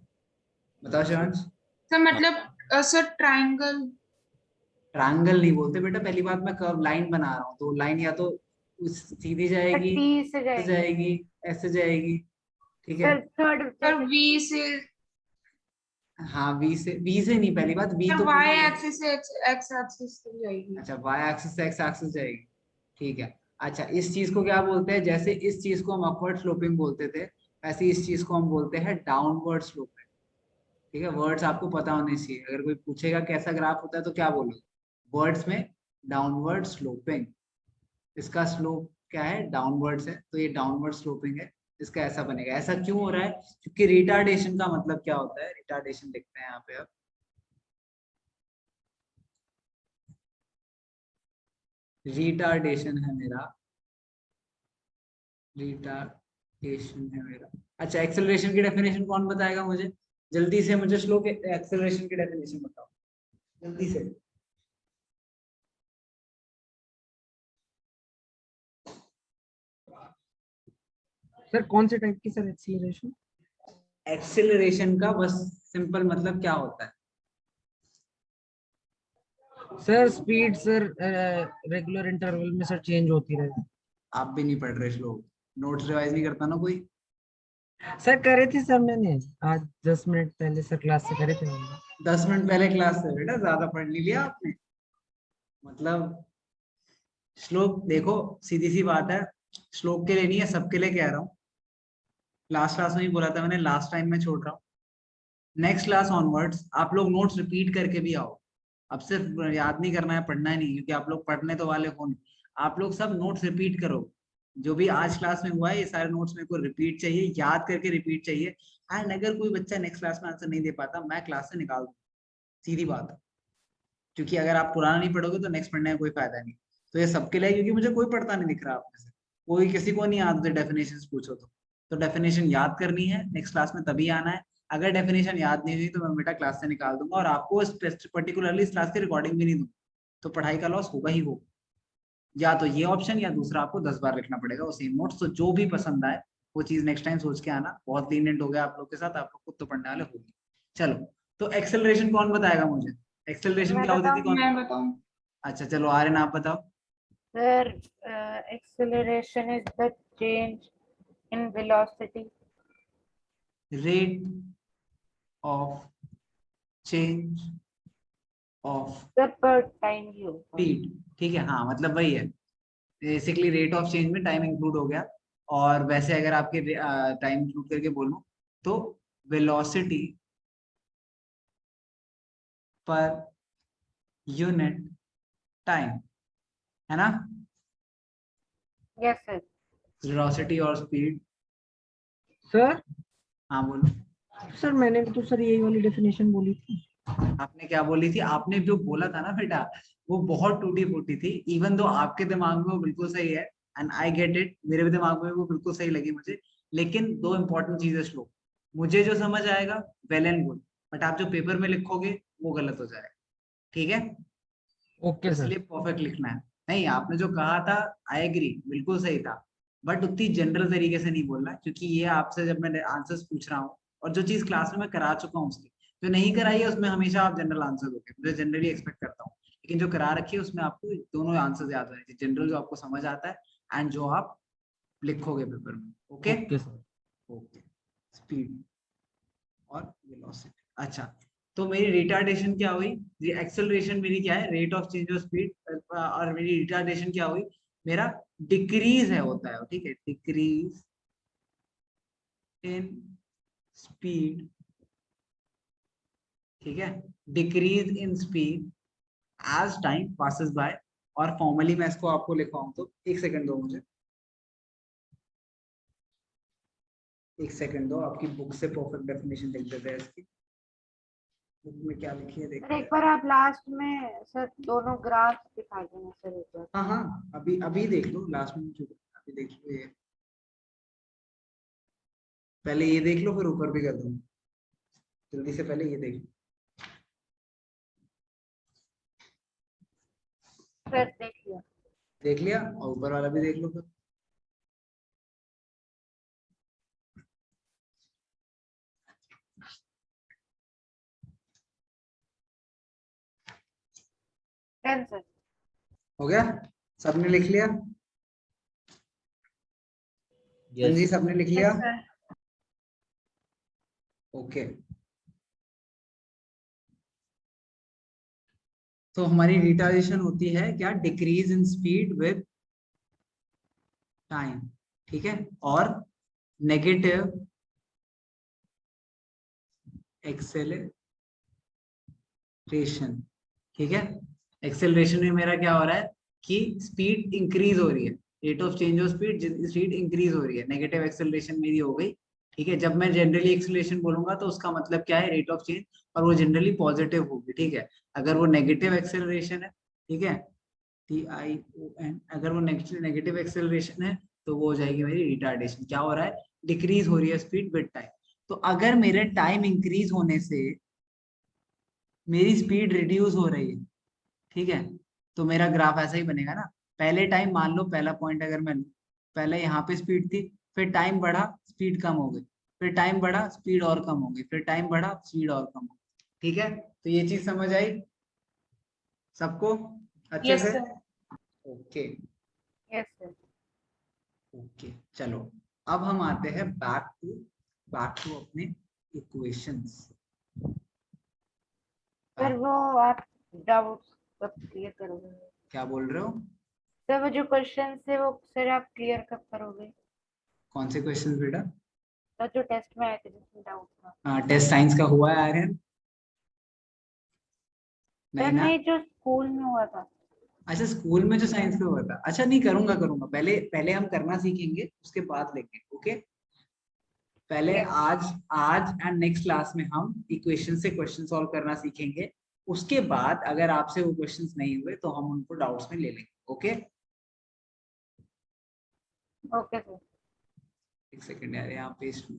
बताओ शिवांश। तो मतलब सर ट्रायंगल। ट्रायंगल नहीं बोलते बेटा, पहली बात मैं कर्व लाइन बना रहा हूँ, तो लाइन या तो सीधी सर जाएगी, टी से ऐसे जाएगी जाएगी, ऐसे जाएगी, ठीक है। सर थर्ड सर वी से, हाँ वी से नहीं, पहली बात वी सर तो वाई पूरी- एक्सिस से एक्स एक्सिस तक जाएगी। अच्छा वाई एक्सिस से एक्स एक्सिस जाएगी, ठीक है। अच्छा इस चीज को क्या बोलते हैं, जैसे इस चीज को हम अपवर्ड स्लोपिंग बोलते थे, वैसे इस चीज को हम बोलते हैं डाउनवर्ड स्लोपिंग, ठीक है। वर्ड्स आपको पता होने चाहिए, अगर कोई पूछेगा कैसा ग्राफ होता है तो क्या बोलोगे, वर्ड्स में डाउनवर्ड स्लोपिंग, इसका स्लोप क्या है, डाउनवर्ड्स है, तो ये डाउनवर्ड स्लोपिंग है, इसका ऐसा बनेगा। ऐसा क्यों हो रहा है, क्योंकि रिटार्डेशन का मतलब क्या होता है, रिटार्डेशन लिखते हैं यहाँ पे अब, रिटार्डेशन है मेरा, रिटार्डेशन है मेरा। अच्छा एक्सेलरेशन की डेफिनेशन कौन बताएगा मुझे, जल्दी से मुझे स्लो एक्सेलरेशन की डेफिनेशन बताओ जल्दी से। सर कौन से टाइप की सर एक्सीलरेशन? एक्सेलरेशन का बस सिंपल मतलब क्या होता है, sir speed sir regular interval में सर चेंज होती रहे। आप भी नहीं पढ़ रहे स्लो, नोट्स रिवाइज नहीं करता ना कोई। सर करे थे सर मैंने, आज 10 मिनट पहले सर क्लास से करे थे मैंने। 10 मिनट पहले क्लास से बेटा ज्यादा पढ़ नहीं लिया आपने, मतलब श्लोक देखो, सीधी सी बात है, श्लोक के लिए नहीं है, सबके लिए कह रहा हूँ। लास्ट क्लास में ही बोला था मैंने, लास्ट टाइम में छोड़ रहा हूँ, नेक्स्ट क्लास ऑनवर्ड्स आप लोग नोट्स रिपीट करके भी आओ। अब सिर्फ याद नहीं करना है, पढ़ना ही नहीं, क्योंकि आप लोग पढ़ने तो वाले हो नहीं, आप लोग सब नोट्स रिपीट करो। जो भी आज क्लास में हुआ है ये सारे नोट्स मेरे को रिपीट चाहिए, याद करके रिपीट चाहिए। एंड अगर कोई बच्चा नेक्स्ट क्लास में आंसर नहीं दे पाता, मैं क्लास से निकाल दूँ, सीधी बात है, क्योंकि अगर आप पुराना नहीं पढ़ोगे तो नेक्स्ट पढ़ने का कोई फायदा नहीं। तो ये सबके लिए, क्योंकि मुझे कोई पढ़ता नहीं दिख रहा आप में से, कोई किसी को नहीं आता डेफिनेशन पूछो तो डेफिनेशन याद करनी है, नेक्स्ट क्लास में तभी आना है। अगर डेफिनेशन याद नहीं हुई तो मैं बेटा क्लास से निकाल दूंगा, और आपको पर्टिकुलरली इस क्लास की रिकॉर्डिंग भी नहीं दूंगा, तो पढ़ाई का लॉस होगा ही होगा। या तो ये ऑप्शन या दूसरा, आपको 10 बार लिखना पड़ेगा वो सेम नोट्स। तो जो भी पसंद आए वो चीज नेक्स्ट टाइम सोच के आना। बहुत लीनियंट हो गया आप लोग के साथ, आप लोग खुद तो पढ़ने वाले होगी। चलो, तो एक्सेलरेशन कौन बताएगा मुझे, एक्सेलरेशन मैं क्या होती थी बताऊं कौन। मैं बताऊं, अच्छा चलो आर्यन आप बताओ। Sir acceleration is the change in velocity rate of change of sir per time you speed, ठीक है, हाँ मतलब वही है, बेसिकली रेट ऑफ चेंज में टाइम इंक्लूड हो गया। और वैसे अगर आपके टाइम इंक्लूड करके बोलूं तो वेलोसिटी पर यूनिट टाइम, है ना, yes sir वेलोसिटी और स्पीड। सर हाँ बोलो, सर मैंने भी तो सर यही वाली डेफिनेशन बोली थी। आपने क्या बोली थी, आपने जो बोला था ना बेटा, वो बहुत टूटी फूटी थी, इवन दो आपके दिमाग में वो बिल्कुल सही है, एंड आई गेट इट, मेरे भी दिमाग में वो बिल्कुल सही लगी मुझे। लेकिन दो इंपॉर्टेंट चीजें स्लो, मुझे जो समझ आएगा वेल एंड गुड, बट आप जो पेपर में लिखोगे वो गलत हो जाएगा, ठीक है। Okay sir. इसलिए परफेक्ट लिखना है। नहीं आपने जो कहा था, आई एग्री, बिल्कुल सही था, बट उतनी जनरल तरीके से नहीं बोलना, क्योंकि ये आपसे जब मैं आंसर्स पूछ रहा हूँ, और जो चीज क्लास में मैं करा चुका हूँ उसकी, जो नहीं कराई है उसमें हमेशा आप जनरल आंसर दोगे, मुझे जनरली एक्सपेक्ट करता हूँ, लेकिन जो करा रखी है उसमें आपको दोनों आंसर याद होने चाहिए, जनरल जो आपको समझ आता है एंड जो आप लिखोगे पेपर में। Okay okay sir. Okay, speed और वेलोसिटी। अच्छा, तो मेरी रिटार्डेशन क्या हुई, एक्सेलरेशन मेरी क्या है, rate of change of speed, और मेरी रिटार्डेशन क्या हुई, मेरा डिक्रीज है होता है, ठीक है, डिक्रीज इन स्पीड, ठीक है, decrease in speed as time passes by. और फॉर्मली मैं इसको आपको लिखवाऊं तो, एक सेकंड दो मुझे, एक सेकंड दो, आपकी बुक से परफेक्ट डेफिनेशन लिख देते हैं इसकी, बुक में क्या लिखी है सर देखते एक हैं। बार आप लास्ट में सर दोनों ग्राफ दिखा देना सर एक बार हाँ हाँ, अभी अभी देख लो, लास्ट में जो अभी देख लो, ये पहले ये देख लो फिर ऊपर भी कर दूँ, जल्दी से पहले ये देख लो। सर देख लिया देख लिया, और ऊपर वाला भी देख लो फिर। 10 सर। हो गया? सबने लिख लिया? यस जी सबने लिख लिया? Yes sir. ओके, तो हमारी रिटार्डेशन होती है क्या? Decrease in speed with time, ठीक है, और नेगेटिव एक्सेलरेशन, ठीक है। एक्सेलरेशन में मेरा क्या हो रहा है कि स्पीड इंक्रीज हो रही है, rate of change of speed, speed increase हो रही है, नेगेटिव एक्सेलरेशन मेरी हो गई, ठीक है। जब मैं जनरली एक्सेलरेशन बोलूंगा तो उसका मतलब क्या है? रेट ऑफ चेंज, और वो जनरली पॉजिटिव होगी, ठीक है। अगर वो नेगेटिव एक्सेलरेशन है, ठीक है, TION, अगर वो नेगेटिव एक्सेलरेशन है तो वो हो जाएगी मेरी रिटार्डेशन। क्या हो रहा है? डिक्रीज हो रही है स्पीड विद टाइम। तो अगर मेरे टाइम इंक्रीज होने से मेरी स्पीड रिड्यूस हो रही है, ठीक है, तो मेरा ग्राफ ऐसा ही बनेगा ना। पहले टाइम, मान लो पहला पॉइंट अगर मैं लूं, पहले यहाँ पे स्पीड थी, फिर टाइम बढ़ा, स्पीड कम हो गई, फिर टाइम बढ़ा, स्पीड और कम हो गई, फिर टाइम बढ़ा, स्पीड और कम हो गई, ठीक है। तो ये चीज समझ आई सबको अच्छे यस से? Sir. Okay yes sir. Okay, चलो अब हम आते हैं बैक टू अपने इक्वेशंस। सर वो आप डाउट्स कब क्लियर करोगे? क्या बोल रहे हो? सर वो जो क्वेश्चन है वो सर आप क्लियर कब करोगे? कौन से क्वेश्चंस बेटा? सर जो टेस्ट में आए थे जिसमें डाउट था। टेस्ट साइंस का हुआ है आर्यन? नहीं सर ना? नहीं, जो स्कूल में हुआ था। अच्छा, स्कूल में जो साइंस का हुआ था, अच्छा नहीं, करूंगा करूंगा, पहले पहले हम करना सीखेंगे, उसके बाद लेंगे, ओके। पहले यस। आज आज एंड नेक्स्ट क्लास में हम इक्वेशन से क्वेश्चन सॉल्व करना सीखेंगे। उसके बाद अगर आपसे वो क्वेश्चंस नहीं हुए तो हम उनको डाउट्स में ले लेंगे, ओके। Okay sir. एक सेकेंड यार, यहाँ पेस्ट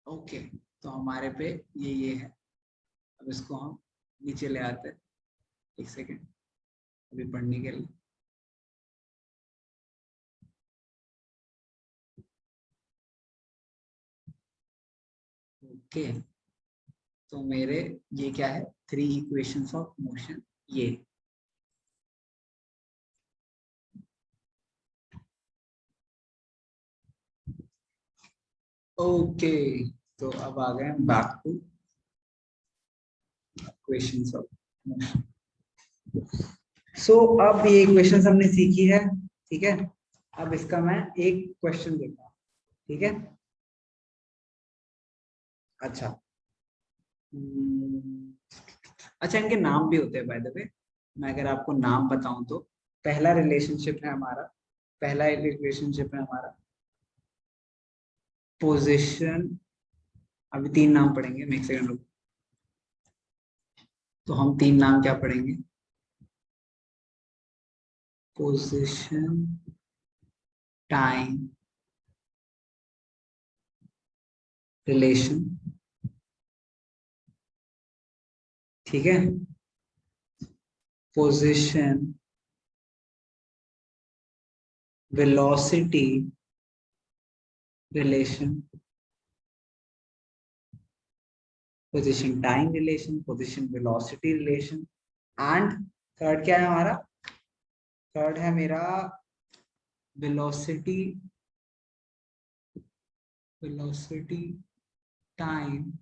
ओके। तो हमारे पे ये है, अब इसको हम नीचे ले आते हैं, एक सेकेंड अभी पढ़ने के लिए। ओके, तो मेरे ये क्या है? 3 इक्वेशंस ऑफ मोशन, ये ओके। तो अब आ गए back to equations of motion. So अब ये इक्वेशंस हमने सीखी है, ठीक है। अब इसका मैं एक क्वेश्चन देता हूँ, ठीक है। अच्छा अच्छा, इनके नाम भी होते हैं बाय द वे। मैं अगर आपको नाम बताऊं तो पहला रिलेशनशिप है हमारा, पहला रिलेशनशिप है हमारा पोजीशन। अभी 3 नाम पढ़ेंगे, एक सेकंड रुको। तो हम 3 नाम क्या पढ़ेंगे? पोजीशन, टाइम, रिलेशन, ठीक है। Position, velocity relation, position time relation, position velocity relation, and third क्या है हमारा? थर्ड है मेरा वेलोसिटी टाइम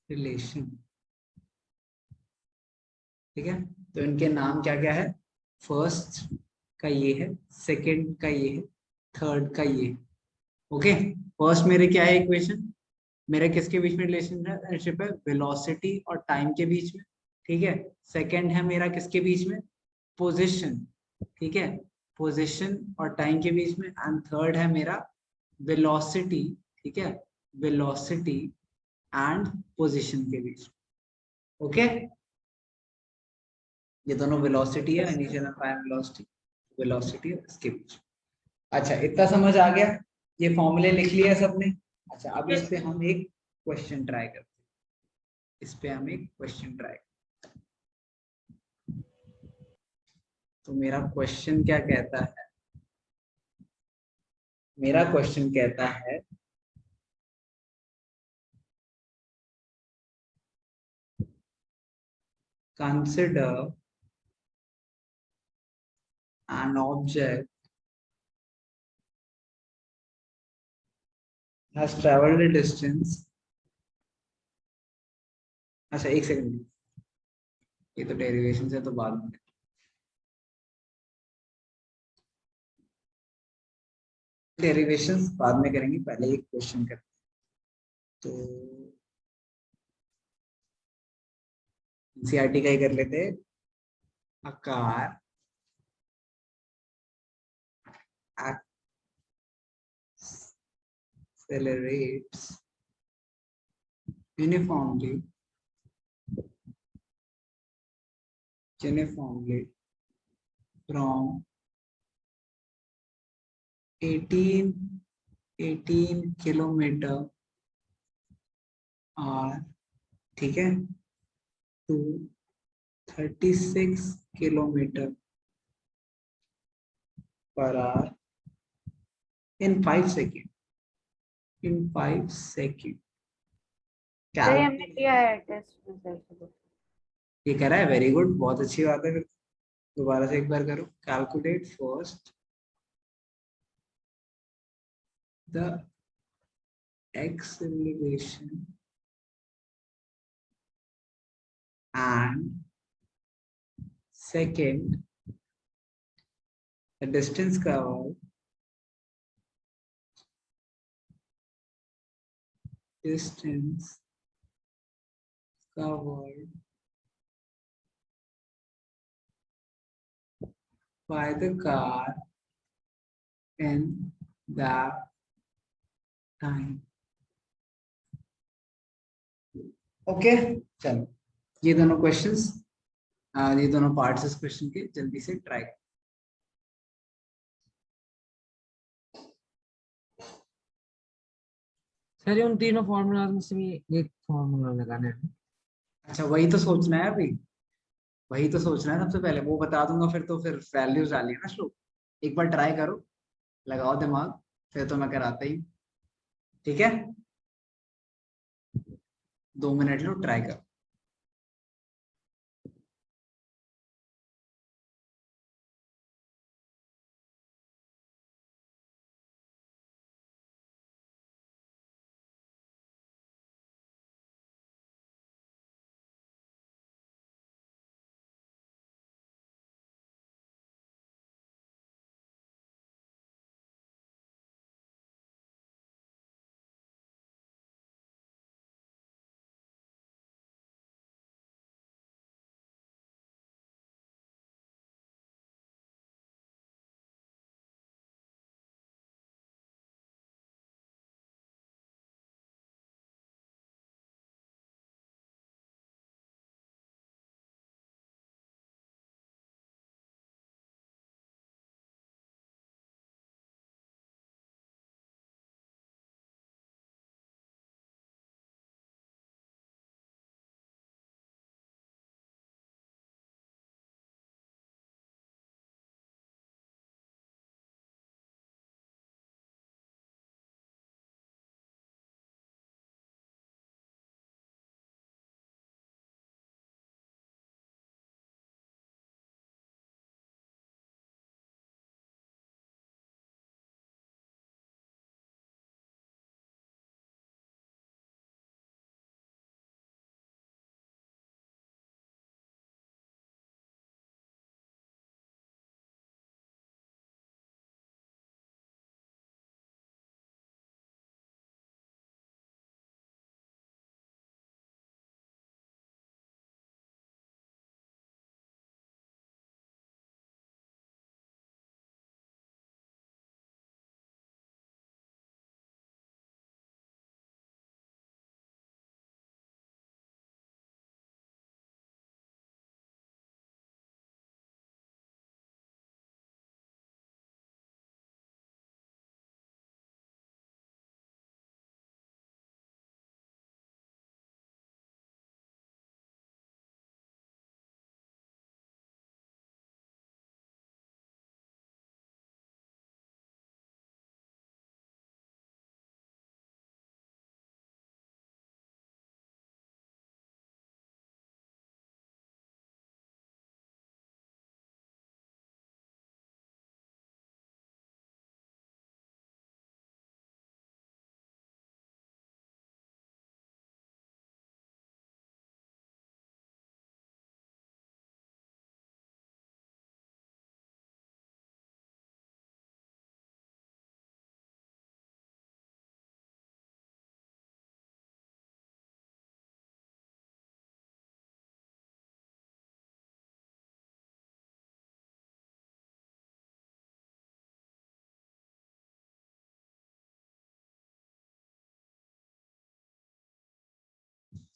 रिलेशन, ठीक है। तो इनके नाम क्या क्या है? फर्स्ट का ये है, सेकंड का ये है, थर्ड का ये है, ओके। फर्स्ट मेरे क्या है इक्वेशन? मेरे किसके बीच में रिलेशनशिप है? वेलोसिटी और टाइम के बीच में, ठीक है। सेकंड है मेरा किसके बीच में? पोजीशन, ठीक है, पोजीशन और टाइम के बीच में। एंड थर्ड है मेरा वेलोसिटी, ठीक है, वेलोसिटी एंड पोजीशन के बीच, ओके। ये दोनों वेलोसिटी है, initial and final velocity, velocity है इसके बीच। अच्छा, इतना समझ आ गया? ये फॉर्मूले लिख लिया सबने? अच्छा, अब इस पे हम एक क्वेश्चन ट्राई करते हैं, इस पे हम एक क्वेश्चन ट्राई। तो मेरा क्वेश्चन क्या कहता है? मेरा क्वेश्चन कहता है consider an object has traveled a distance. अच्छा एक सेकंड, ये तो डेरिवेशन है तो बाद में, डेरिवेशंस बाद में करेंगे, पहले एक क्वेश्चन करते हैं। तो एनसीईआरटी का ही कर लेते हैं। A car accelerates uniformly from 18 kilometre hour, ठीक है, टू 36 किलोमीटर पर hour in 5 second, in 5 second. Sir ये हमने किया है टेस्ट रिजल्ट। ये कह रहा है, वेरी गुड, बहुत अच्छी बात है। फिर दोबारा से एक बार करो। Calculate first the acceleration and second the distance covered by the car in that time। Okay चलो, ये दोनों क्वेश्चंस, ये दोनों पार्ट्स इस क्वेश्चन के जल्दी से ट्राई। सर ये उन तीनों फॉर्मूला में से भी एक फॉर्मूला लगाना है। अच्छा वही तो सोचना है अभी, वही तो सोचना है सबसे पहले, वो बता दूंगा फिर तो, फिर वैल्यूज डालिए ना श्लोक। एक बार ट्राई करो, लगाओ दिमाग, फिर तो मैं कराता ही। ठीक है, 2 मिनट लो, ट्राई करो।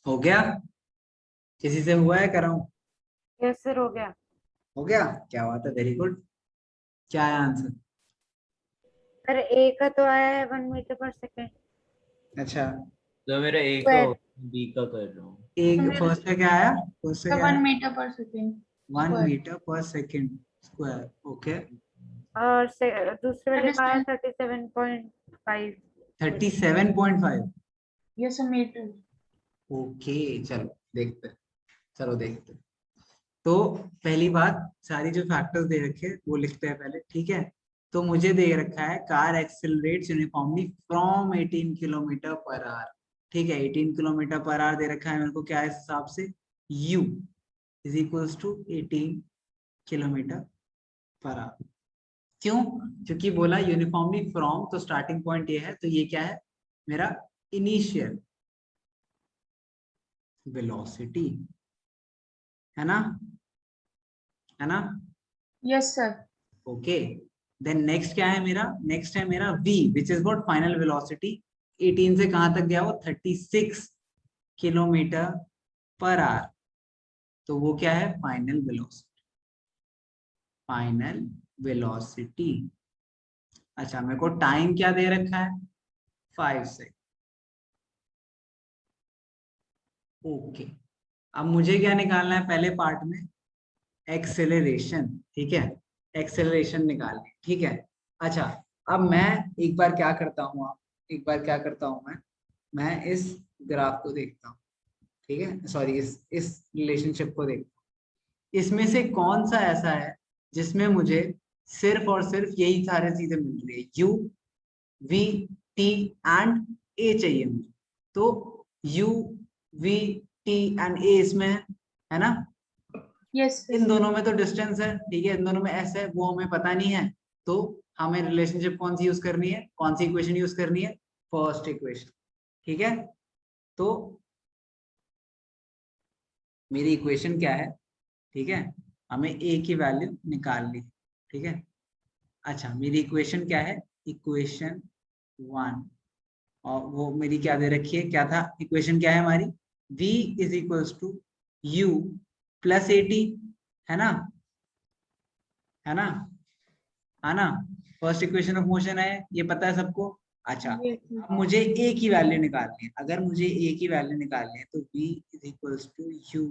हो गया? किसी से हुआ है, कराऊं? यस सर, हो गया। हो गया, क्या बात है, वेरी गुड। क्या है आंसर? सर ए का तो आया है 1 मीटर पर सेकेंड। अच्छा, तो मेरा ए का स्क्वायर। बी का कर रहा हूँ। एक फर्स्ट का क्या आया? फर्स्ट का क्या 1 आया? मीटर पर सेकेंड 1 स्क्वायर। मीटर पर सेकेंड स्क्वायर। ओके, और दूसरे वाले का आया Understand? 37.5। 37.5। Yes, a meter. Okay, चलो देखते हैं, चलो देखते हैं। तो पहली बात, सारी जो फैक्टर्स दे रखे हैं वो लिखते हैं पहले, ठीक है? तो मुझे दे रखा है car accelerates uniformly from 18 kilometre पर आवर। ठीक है, 18 किलोमीटर पर आवर दे रखा है मेरे को, क्या है इस हिसाब से, u is equals to 18 kilometre पर आवर। क्यों? क्योंकि बोला यूनिफॉर्मली फ्रॉम, तो स्टार्टिंग पॉइंट ये है, तो ये क्या है मेरा इनिशियल वेलोसिटी, है ना, है ना? Yes, sir. Okay, then next क्या है मेरा, नेक्स्ट है मेरा v which is what, final velocity. 18 से कहां तक गया वो, 36 किलोमीटर पर आवर। तो वो क्या है, फाइनल वेलोसिटी, फाइनल वेलोसिटी। अच्छा, मेरे को टाइम क्या दे रखा है, 5 सेकंड। ओके, अब मुझे क्या निकालना है पहले पार्ट में, एक्सेलरेशन। ठीक है, एक्सेलरेशन निकालनी, ठीक है। अच्छा, अब मैं एक बार क्या करता हूँ, आप एक बार क्या करता हूँ मैं इस ग्राफ को देखता हूँ, ठीक है, सॉरी इस रिलेशनशिप को देखता हूँ। इसमें से कौन सा ऐसा है जिसमें मुझे सिर्फ और सिर्फ यही सारी चीजें मिल रही है, यू वी टी एंड ए चाहिए मुझे। तो यू वी टी एंड ए इसमें है ना? Yes, sir. इन दोनों में तो डिस्टेंस है, ठीक है, इन दोनों में एस है, वो हमें पता नहीं है। तो हमें रिलेशनशिप कौन सी यूज करनी है, कौन सी इक्वेशन यूज करनी है, फर्स्ट इक्वेशन। ठीक है, तो मेरी इक्वेशन क्या है, ठीक है, हमें ए की वैल्यू निकालनी, ठीक है। अच्छा, मेरी इक्वेशन क्या है, इक्वेशन 1, और वो मेरी क्या दे रखी है, क्या था इक्वेशन, क्या है हमारी, v is equals to u plus 80, है ना, है ना, है ना? फर्स्ट इक्वेशन ऑफ मोशन है, ये पता है सबको। अच्छा, Yes, sir. अब मुझे a की वैल्यू निकालनी है। अगर मुझे a की वैल्यू निकालनी है तो v is equals to u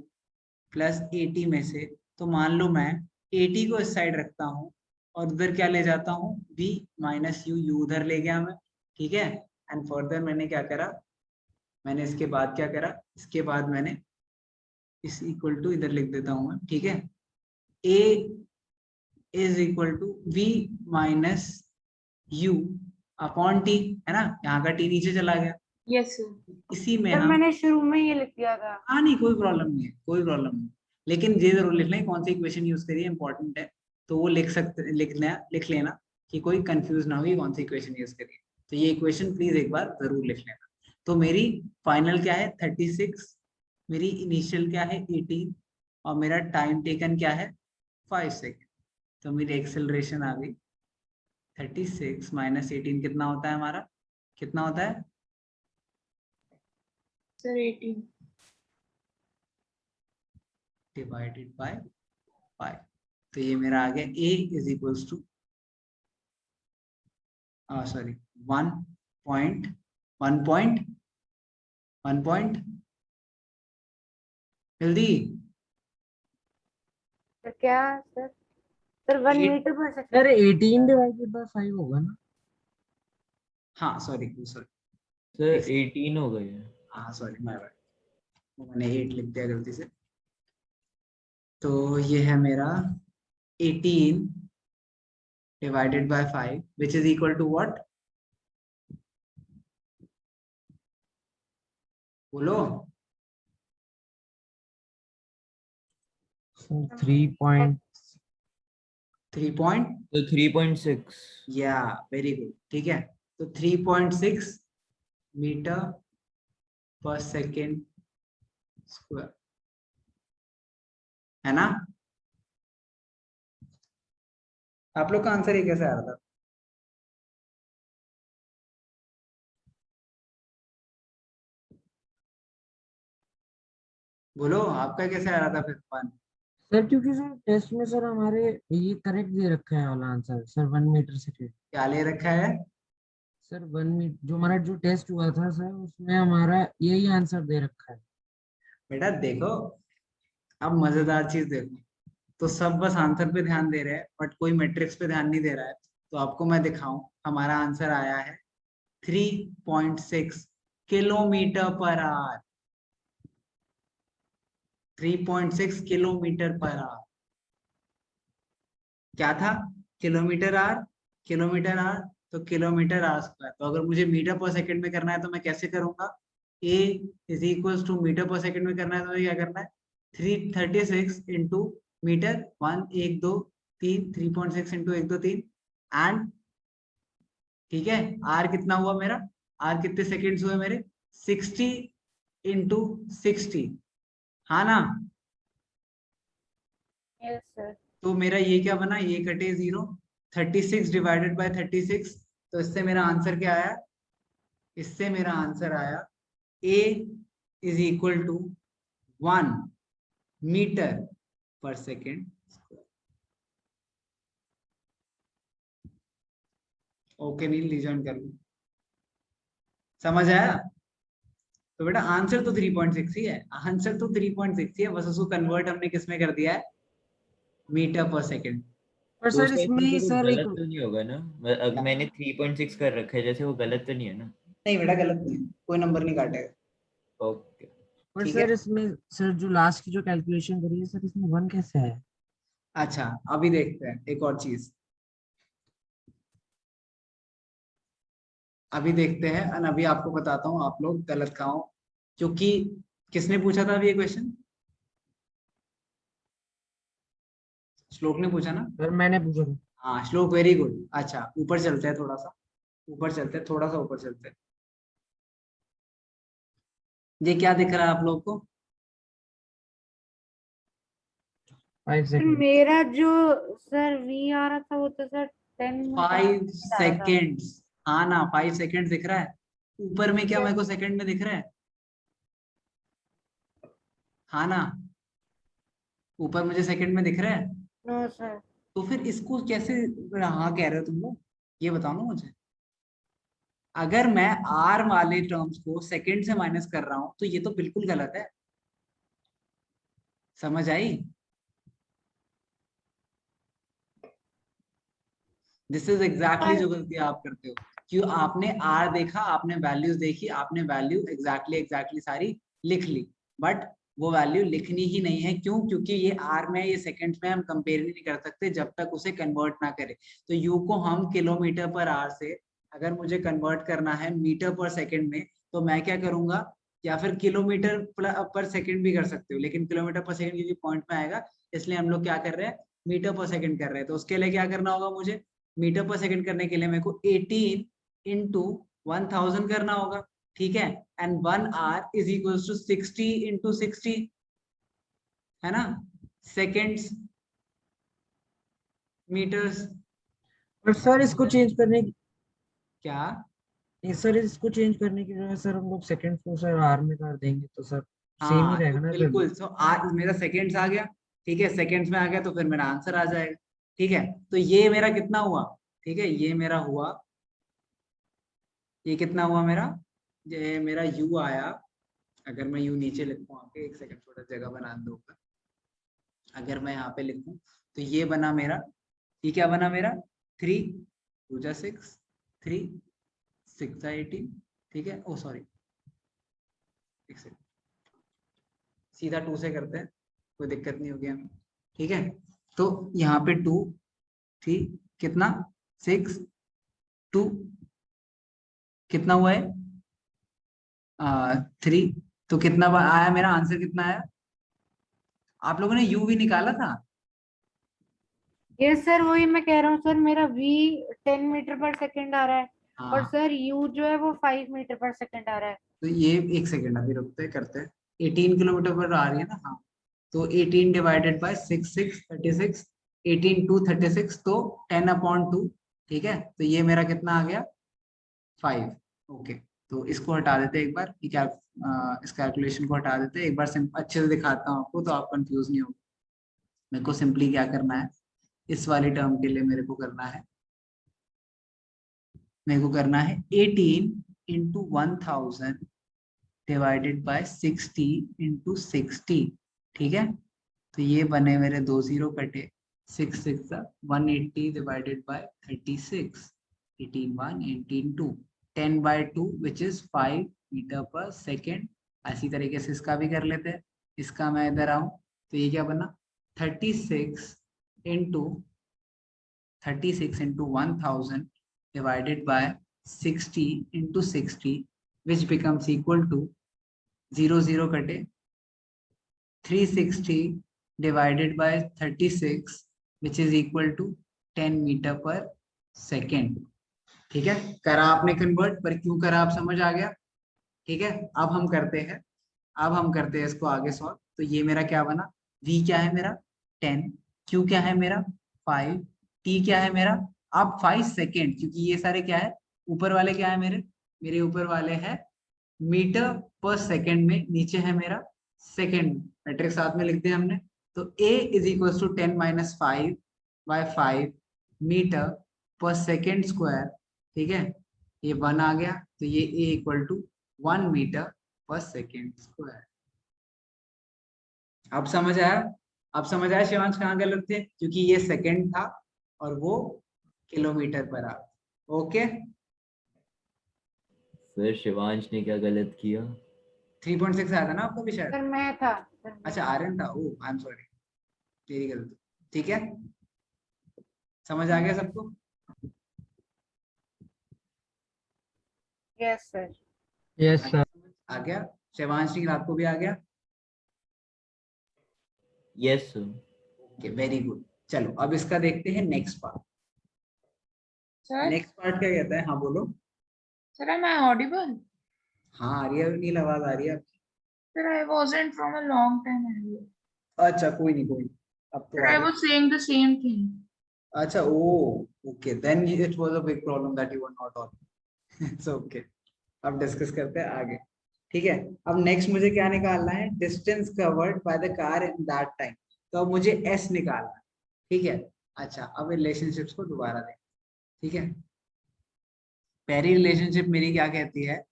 plus 80 में से, तो मान लो मैं 80 को इस साइड रखता हूँ और उधर क्या ले जाता हूँ, v माइनस u उधर ले गया मैं, ठीक है। एंड फर्दर मैंने क्या करा, मैंने इसके बाद क्या करा, इसके बाद मैंने इस इक्वल टू इधर लिख देता हूँ मैं, ठीक है। a is equal to v minus u upon T, है ना, यहाँ का t नीचे चला गया। Yes, sir. इसी में सर हम, मैंने शुरू में ये लिख दिया था। हाँ नहीं कोई प्रॉब्लम नहीं है, कोई प्रॉब्लम नहीं, लेकिन ये जरूर लिख लें कौन सी इक्वेशन यूज करिए, इंपॉर्टेंट है। तो वो लिख लेना कि कोई कंफ्यूज ना हो कि कौन सी इक्वेशन यूज करिए। तो ये इक्वेशन प्लीज एक बार जरूर लिख लेना। तो मेरी फाइनल क्या है 36, मेरी इनिशियल क्या है 18, और मेरा टाइम टेकन क्या है 5 सेकेंड। तो मेरी एक्सेलरेशन आ गई 36 माइनस 18 कितना होता है हमारा, कितना होता है, Sir, 18. Divided by 5। तो ये मेरा आ गया a is equals to sorry 1 point जल्दी सर क्या सर? सर 1 मीटर पर सेकेंड। सर 18 डिवाइडेड बाय 5 होगा ना? हाँ सॉरी सॉरी, सर 18 हो गए हैं। हाँ सॉरी माय बैड, मैंने 8 लिख दिया गलती से। तो ये है मेरा 18 divided by 5 which is equal to what, बोलो। 3 3 पॉइंट, तो 3.6। या वेरी गुड, ठीक है। तो 3.6 मीटर पर सेकेंड स्क्वायर, है ना? आप लोग का आंसर ये कैसे आ रहा था? बोलो आपका कैसे आ रहा था फिर 1? सर क्योंकि सर टेस्ट में सर हमारे ये करेक्ट दे रखा है वाला आंसर सर 1 मीटर सेकेंड। क्या ले रखा है? सर 1 मीटर जो हमारा जो टेस्ट हुआ था सर उसमें हमारा यही आंसर दे रखा है। बेटा देखो, अब मजेदार चीज देखो, तो सब बस आंसर पे ध्यान दे रहे हैं बट कोई मैट्रिक्स पे ध्यान नहीं दे रहा है। तो आपको मैं दिखाऊं, हमारा आंसर आया है 3.6 किलोमीटर पर आवर। 3.6 किलोमीटर पर आवर क्या था? किलोमीटर आवर, किलोमीटर आवर, तो किलोमीटर आवर स्क्वायर। तो अगर मुझे मीटर पर सेकंड में करना है तो मैं कैसे करूंगा? ए इज इक्वल टू मीटर पर सेकंड में करना है तो मुझे क्या करना है? 336 इंटू मीटर, 1 1 2 3, 3.6 इंटू 1 2 3 एंड, ठीक है, आर कितना हुआ मेरा? आर कितने सेकेंड्स हुए मेरे? 60 इंटू 60, हाँ ना? Yes sir. तो मेरा ये क्या बना? ये कटे 0, 36 डिवाइडेड बाय 36, तो इससे मेरा आंसर क्या आया? इससे मेरा आंसर आया ए इज इक्वल टू 1 मीटर पर सेकेंड। ओके नील, रिजॉइन कर लो। समझ आया? तो बेटा आंसर तो 3.6 ही है, आंसर तो 3.6 ही है, बस उसको कन्वर्ट हमने किस में कर दिया है? मीटर पर सेकेंड। पर तो सर उसका इसमें तो कुछ सर एक गलत तो नहीं होगा ना? मैंने 3.6 कर रखा है, जैसे वो गलत तो नहीं है ना? नहीं बेटा गलत नहीं है, कोई नंबर नहीं काटेगा। ओके। पर ठीक सर है, इसमें सर जो लास्ट की जो कैलकुलेशन करी है सर इसमें 1 कैसे है? अच्छा अभी देखते हैं एक और चीज, अभी देखते हैं और अभी आपको बताता हूँ आप लोग गलत कहाँ हो। क्योंकि किसने पूछा था अभी ये क्वेश्चन? श्लोक ने पूछा ना? सर मैंने पूछा था। हाँ श्लोक, वेरी गुड। अच्छा ऊपर चलते हैं थोड़ा सा, ऊपर चलते हैं, थोड़ा सा ऊपर चलते हैं। ये क्या दिख रहा है आप लोग को? 5 सर सेकेंड। मेरा जो सर वी आ रहा था वो तो सर 10 5 आ रहा था। सेकेंड्स, हाँ ना 5 सेकेंड दिख रहा है। ऊपर में क्या Yes, मेरे को सेकंड में दिख रहा है? हाँ ना, ऊपर मुझे सेकंड में दिख रहा है। No sir. तो फिर इसको कैसे हाँ कह रहे हो तुम लोग? ये बताओ ना मुझे। अगर मैं आर वाले टर्म्स को सेकंड से माइनस कर रहा हूं तो ये तो बिल्कुल गलत है। समझ आई? दिस इज एग्जैक्टली जो गलती आप करते हो। क्यों? आपने आर देखा, आपने वैल्यूज देखी, आपने वैल्यू एग्जैक्टली सारी लिख ली, बट वो वैल्यू लिखनी ही नहीं है। क्यों? क्योंकि ये आर में, ये सेकंड्स में हम कंपेयर नहीं कर सकते जब तक उसे कन्वर्ट ना करें। तो यू को हम किलोमीटर पर आवर से अगर मुझे कन्वर्ट करना है मीटर पर सेकंड में, तो मैं क्या करूंगा? या फिर किलोमीटर पर सेकंड भी कर सकते हो, लेकिन किलोमीटर पर सेकंड क्योंकि पॉइंट में आएगा, इसलिए हम लोग क्या कर रहे हैं? मीटर पर सेकंड कर रहे हैं। तो उसके लिए क्या करना होगा मुझे? मीटर पर सेकंड करने के लिए मेरे को 18 इंटू 1000 करना होगा, ठीक है? And 1 hour is equal to 60 into 60, है ना? Seconds metres. पर सर इसको चेंज करने की क्या? सर इसको चेंज करने की वजह सर हम लोग सेकंड को सर आर में कर देंगे तो सर सेम ही हाँ तो रहेगा ना फिर। बिल्कुल, सो आज मेरा सेकेंड्स आ गया, ठीक है? सेकेंड्स में आ गया तो फिर मेरा आंसर आ जाएगा, ठीक है? तो ये मेरा कितना हुआ? ठीक है, ये मेरा हुआ, ये कितना हुआ मेरा? ये मेरा यू आया। अगर मैं यू नीचे लिखूं, आके एक सेकंड थोड़ा जगह बना दूंगा। अगर मैं यहाँ पे लिखूं तो ये बना मेरा, ये क्या बना मेरा? 3 2 जा 6, 3 6 जा 18, ठीक है? ओ सॉरी, एक सेकंड, सीधा 2 से करते हैं, कोई दिक्कत नहीं होगी हमें, ठीक है? तो यहाँ पे 2 थी, कितना? 6 2 कितना हुआ है? 3, तो कितना आया मेरा आंसर? कितना आया? आप लोगों ने यू भी निकाला था? यस सर वही मैं कह रहा हूँ सर मेरा वी 10 मीटर पर सेकंड आ रहा है और हाँ सर यू जो है वो 5 मीटर पर सेकंड आ रहा है। तो ये एक सेकंड अभी रुकते करते हैं। 18 किलोमीटर पर आ रही है ना? हाँ, तो 18 डिवाइडेड बाय 6 6 36, 18 2 36, तो 10/2, ठीक है? तो ये मेरा कितना आ गया? 5। ओके, तो इसको हटा देते एक बार, कि क्या इस कैलकुलेशन को हटा देते एक बार, अच्छे से दिखाता हूँ आपको तो आप कंफ्यूज नहीं हो। मेरे को सिंपली क्या करना है, इस वाली टर्म के लिए मेरे को करना है 18 इंटू 1000 डिवाइडेड बाय 60 इंटू 60, ठीक है। तो ये बने मेरे 2 0 कटे, 6 6 180 divided by 36, 18 1 18 2, 10 by 2 which is 5 metre पर सेकेंड। ऐसी तरीके से इसका भी कर लेते हैं। इसका मैं इधर आऊं तो ये क्या बना, 36 into 1000 divided by 60 into 60, which becomes equal to 0 0 कटे, 360 divided by 36, which is equal to 10 metre पर सेकेंड। ठीक है, करा आपने कन्वर्ट, पर क्यों करा आप समझ आ गया। ठीक है, अब हम करते हैं इसको आगे सॉल्व। तो ये मेरा क्या बना, v क्या है मेरा 10, q क्या है मेरा 5, t क्या है मेरा, अब 5 सेकेंड, क्योंकि ये सारे क्या है, ऊपर वाले क्या है मेरे ऊपर वाले है मीटर पर सेकेंड में, नीचे है मेरा सेकेंड, मैट्रिक्स साथ में लिखते हैं हमने। तो a is equal to 10 minus 5 by 5 metre पर सेकेंड स्क्वायर। ठीक है, ये 1 आ गया, तो ये a इक्वल टू 1 मीटर पर सेकेंड स्क्वायर। अब समझ आया शिवांश कहाँ गलत थे, क्योंकि ये सेकेंड था और वो किलोमीटर पर आ। ओके, फिर शिवांश ने क्या गलत किया? 3.6 आया था ना आपको भी शायद। सर मैं था सर, मैं- अच्छा आर्यन था, ओ आई एम सॉरी, तेरी गलती। ठीक है, समझ आ गया सबको। Yes sir. Yes sir. आ गया, शिवांश सिंह आपको भी आ गया। Yes sir. Okay very good. चलो अब इसका देखते हैं next part. Sir next part क्या कहता है, हाँ बोलो। Sir am I audible? हाँ आ रही है, नील आवाज आ रही है। Sir, I wasn't from a long time ago. अच्छा कोई नहीं, अब तो Sir, आ I गई। was saying the same thing. अच्छा oh okay, then it was a big problem that you were not on. It's okay, अब discuss करते हैं आगे। ठीक है, अब नेक्स्ट मुझे क्या निकालना है, distance covered by the car in that time. तो अब मुझे एस निकालना है। ठीक है, अच्छा अब रिलेशनशिप्स को दोबारा देखें। ठीक है, पहली रिलेशनशिप मेरी क्या कहती है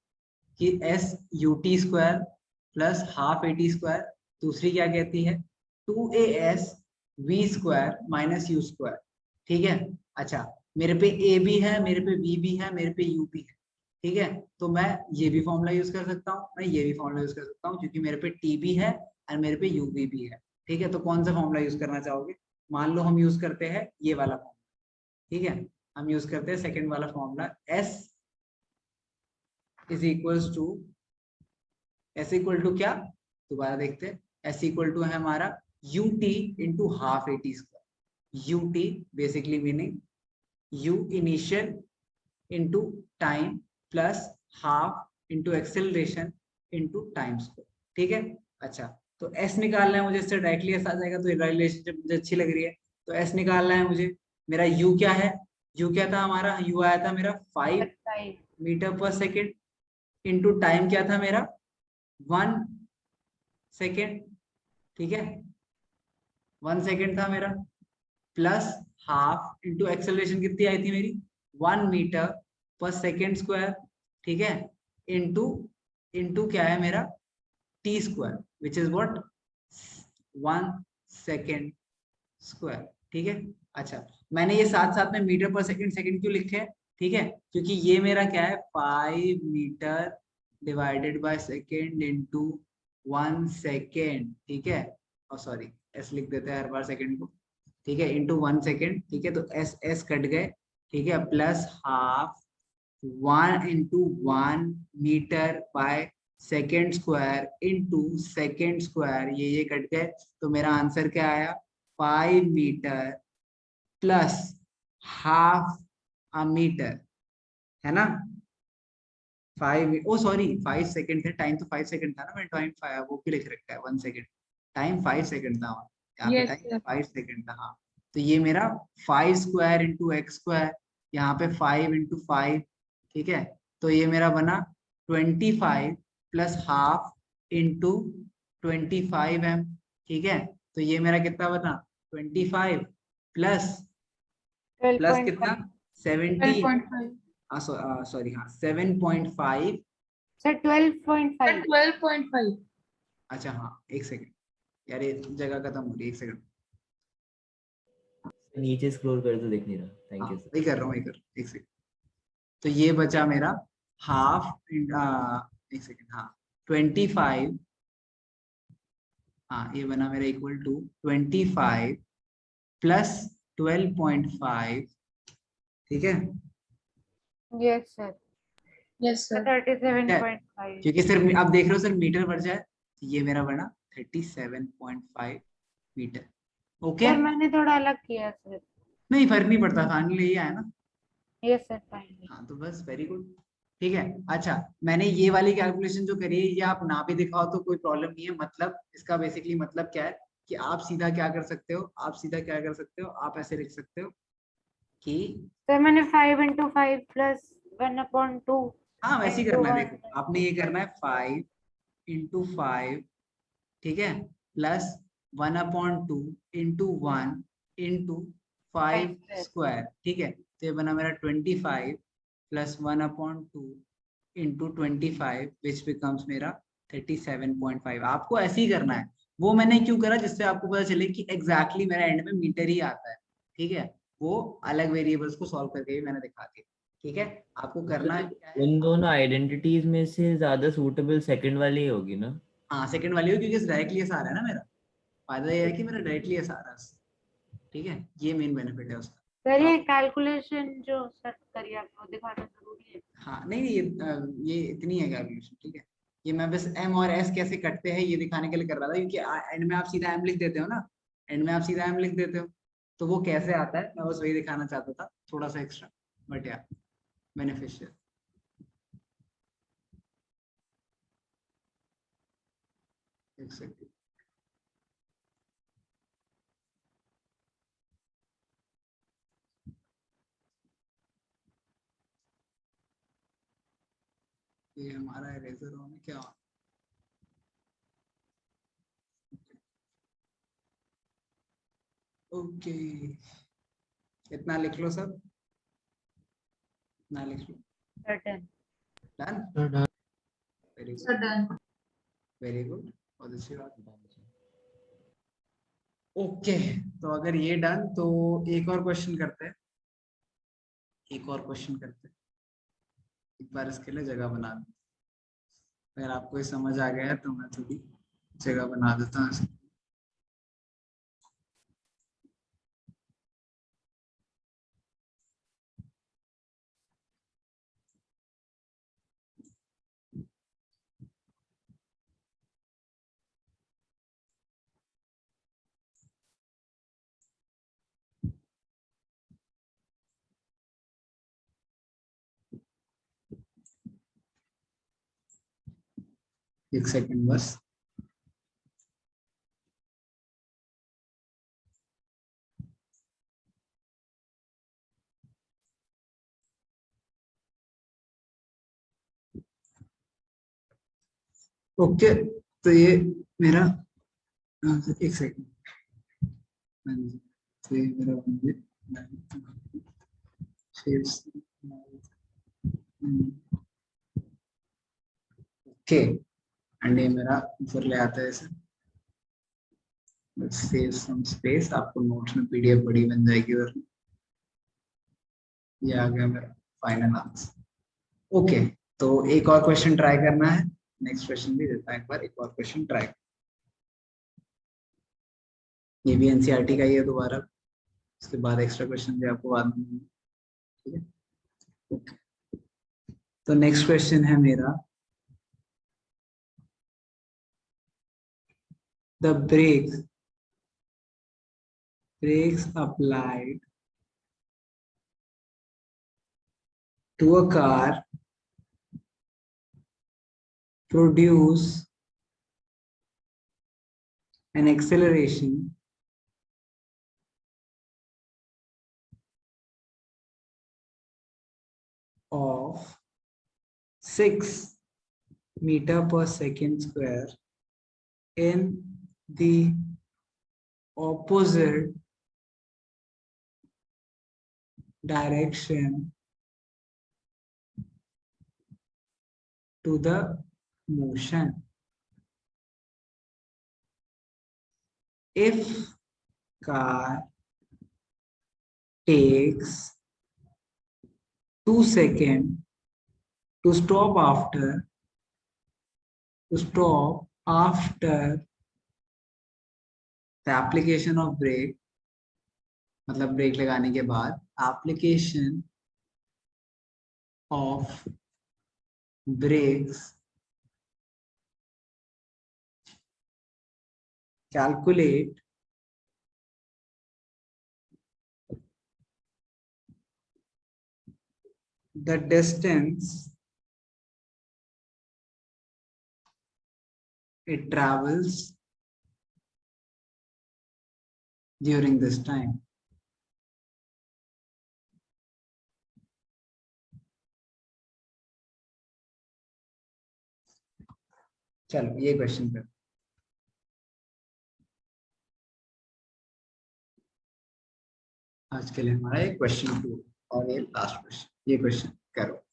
कि S U T square plus half A T square. दूसरी क्या कहती है 2as v square minus U square. ठीक है, अच्छा मेरे पे a भी है, मेरे पे v भी है, मेरे पे u भी है। ठीक है, तो मैं ये भी फॉर्मूला यूज कर सकता हूँ, मैं ये भी फॉर्मूला यूज कर सकता हूँ, क्योंकि मेरे पे t भी है और मेरे पे u भी है। ठीक है, तो कौन सा फॉर्मूला यूज करना चाहोगे। मान लो हम यूज करते हैं ये वाला फॉर्मूला। ठीक है, हम यूज करते हैं सेकेंड वाला formula, s is equals to, S equal to क्या, दोबारा देखते हैं, एस इक्वल टू है हमारा U T into half A T square. U T basically meaning U initial into time plus half into acceleration into time square. ठीक है, अच्छा तो एस निकालना है मुझे, इससे डायरेक्टली एस आ जाएगा, तो रिलेशनशिप मुझे अच्छी लग रही है। तो एस निकालना है मुझे, मेरा यू क्या है, यू क्या था हमारा, यू आया था मेरा 5 5 मीटर पर सेकेंड इंटू टाइम क्या था मेरा 1 सेकेंड। ठीक है, 1 सेकेंड था मेरा, प्लस हाफ इंटू एक्सेलरेशन कितनी आई थी मेरी 1 मीटर पर सेकेंड स्क्वायर। ठीक है, इंटू इंटू क्या है मेरा T square which is what 1 second square. ठीक है, अच्छा मैंने ये साथ साथ में मीटर पर सेकेंड सेकेंड क्यों लिखे हैं, ठीक है, क्योंकि ये मेरा क्या है 5 metre divided by second into 1 second. ठीक है, और सॉरी एस लिख देते हैं हर बार सेकेंड को। ठीक है, इंटू 1 सेकेंड। ठीक है, तो एस एस कट गए। ठीक है, plus half 1 into 1 metre by second square into second square, ये कट गए, तो मेरा आंसर क्या आया 5 metre plus half a metre, है ना। 5 ओ सॉरी 5 सेकेंड थे, टाइम तो 5 सेकेंड था ना, मैं टाइम वो भी लिख रखा है 1 सेकेंड, टाइम 5 सेकेंड था यहाँ पे, Yes, टाइम sir. 5 सेकेंड था। हाँ, तो ये मेरा 5 स्क्वायर इंटू एक्स स्क्वायर, यहाँ पे 5 इंटू 5। ठीक है, तो ये मेरा बना 25 प्लस हाफ इंटू 25m, ठीक है। तो ये मेरा कितना बना 25 प्लस कितना 17, 12.5 सॉरी हाँ 7.5, सर 12.5 12.5 अच्छा हाँ एक सेकंड यार ये जगह खत्म हो रही है, एक सेकंड। नीचे स्क्रॉल कर तो दिख नहीं रहा। थैंक हाँ यू सर। वही कर रहा हूँ, वही कर रहा हूँ, एक सेकंड। तो ये बचा मेरा हाफ, एक सेकंड, हाँ 25, हाँ ये बना मेरा इक्वल टू 25 प्लस 12.5, ठीक है। यस सर यस सर 37.5 क्योंकि सर आप देख रहे हो सर मीटर बढ़ जाए, तो ये मेरा बना 37.5 मीटर। ओके सर मैंने थोड़ा अलग किया सर। नहीं फर्क नहीं पड़ता, फाइनल यही आया ना। Yes sir finally. हाँ तो बस वेरी गुड, ठीक है। अच्छा मैंने ये वाली कैलकुलेशन जो करी है ये आप ना भी दिखाओ तो कोई प्रॉब्लम नहीं है। मतलब इसका बेसिकली मतलब क्या है कि आप सीधा क्या कर सकते हो, आप सीधा क्या कर सकते हो, आप ऐसे लिख सकते हो कि सर मैंने 5 × 5 प्लस 1/2 हाँ वैसे ही इंटू करना है। 1। देखो आपने ये करना है 5 × 5, ठीक है, प्लस 1/2 इंटू 1 इंटू 5 स्क्वायर, ठीक है। तो ये बना मेरा 25 प्लस 1/2 इंटू 25 विच बिकम्स मेरा 37.5। आपको ऐसे ही करना है। वो मैंने क्यों करा, जिससे आपको पता चले कि एग्जैक्टली मेरा एंड में मीटर ही आता है, ठीक है। वो अलग वेरिएबल्स को सॉल्व करके भी मैंने दिखा दिया, ठीक है। आपको करना है क्या है, उन दोनों आइडेंटिटीज में से ज्यादा सूटेबल सेकंड वाली ही होगी ना? हाँ सेकंड वाली हो, क्योंकि डायरेक्टली ऐसा आ रहा है ना मेरा। फायदा ये है कि मेरा डायरेक्टली ऐसा आ रहा है, ठीक है। ये मेन बेनिफिट है उसका। सर तो ये आप कैलकुलेशन जो सर करी आपने वो दिखाना जरूरी है। हाँ नहीं नहीं ये इतनी है कैलकुलेशन, ठीक है। ये मैं बस एम और एस कैसे कटते हैं ये दिखाने के लिए कर रहा था, क्योंकि एंड में आप सीधा एम लिख देते हो ना, एंड में आप सीधा एम लिख देते हो, तो वो कैसे आता है मैं बस वही दिखाना चाहता था, थोड़ा सा एक्स्ट्रा, बट यार बेनिफिशियल। एक सेकंड, ये हमारा इरेजर होने क्या, ओके इतना लिख लो सब, इतना लिख लो, certain. Done, sir done. Very good, sir done very good, बहुत अच्छी बात। ओके तो अगर ये डन तो एक और क्वेश्चन करते हैं, एक और क्वेश्चन करते हैं। एक बार इसके लिए जगह बना दूं, अगर आपको ये समझ आ गया है तो मैं थोड़ी जगह बना देता हूँ इसकी। एक सेकंड बस। ओके तो ये मेरा एक सेकंड, तो ये मेरा ओके एंड ये मेरा ऊपर ले आता है इसे, सेव सम स्पेस, आपको नोट्स में पीडीएफ बड़ी बन जाएगी। और ये आ गया मेरा फाइनल आंसर। ओके तो एक और क्वेश्चन ट्राई करना है, नेक्स्ट क्वेश्चन भी देता है एक बार, एक और क्वेश्चन ट्राई। ये भी एनसीईआरटी का ही है दोबारा, उसके बाद एक्स्ट्रा क्वेश्चन भी आपको बाद में मिलेंगे, ठीक है। ओके तो नेक्स्ट क्वेश्चन है मेरा, the brakes applied to a car produce an acceleration of 6 meter per second square in the opposite direction to the motion. If car takes 2 seconds to stop after the application of brake, मतलब break लगाने के बाद application of brakes, calculate the distance it travels during this time. चलो ये question कर, आज के लिए हमारा एक क्वेश्चन 2 और ये लास्ट क्वेश्चन, ये क्वेश्चन करो।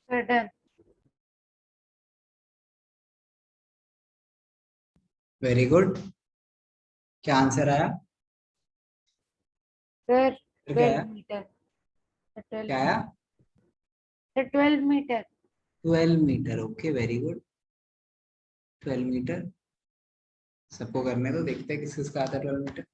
Sir, done. वेरी गुड, क्या आंसर आया? Sir, फिर क्या आया? 12 meter. Sir, 12 क्या आया? Sir, 12 meter. 12 metre, okay very good, 12 metre. सबको करने तो देखते हैं किस किसका आता है 12 metre.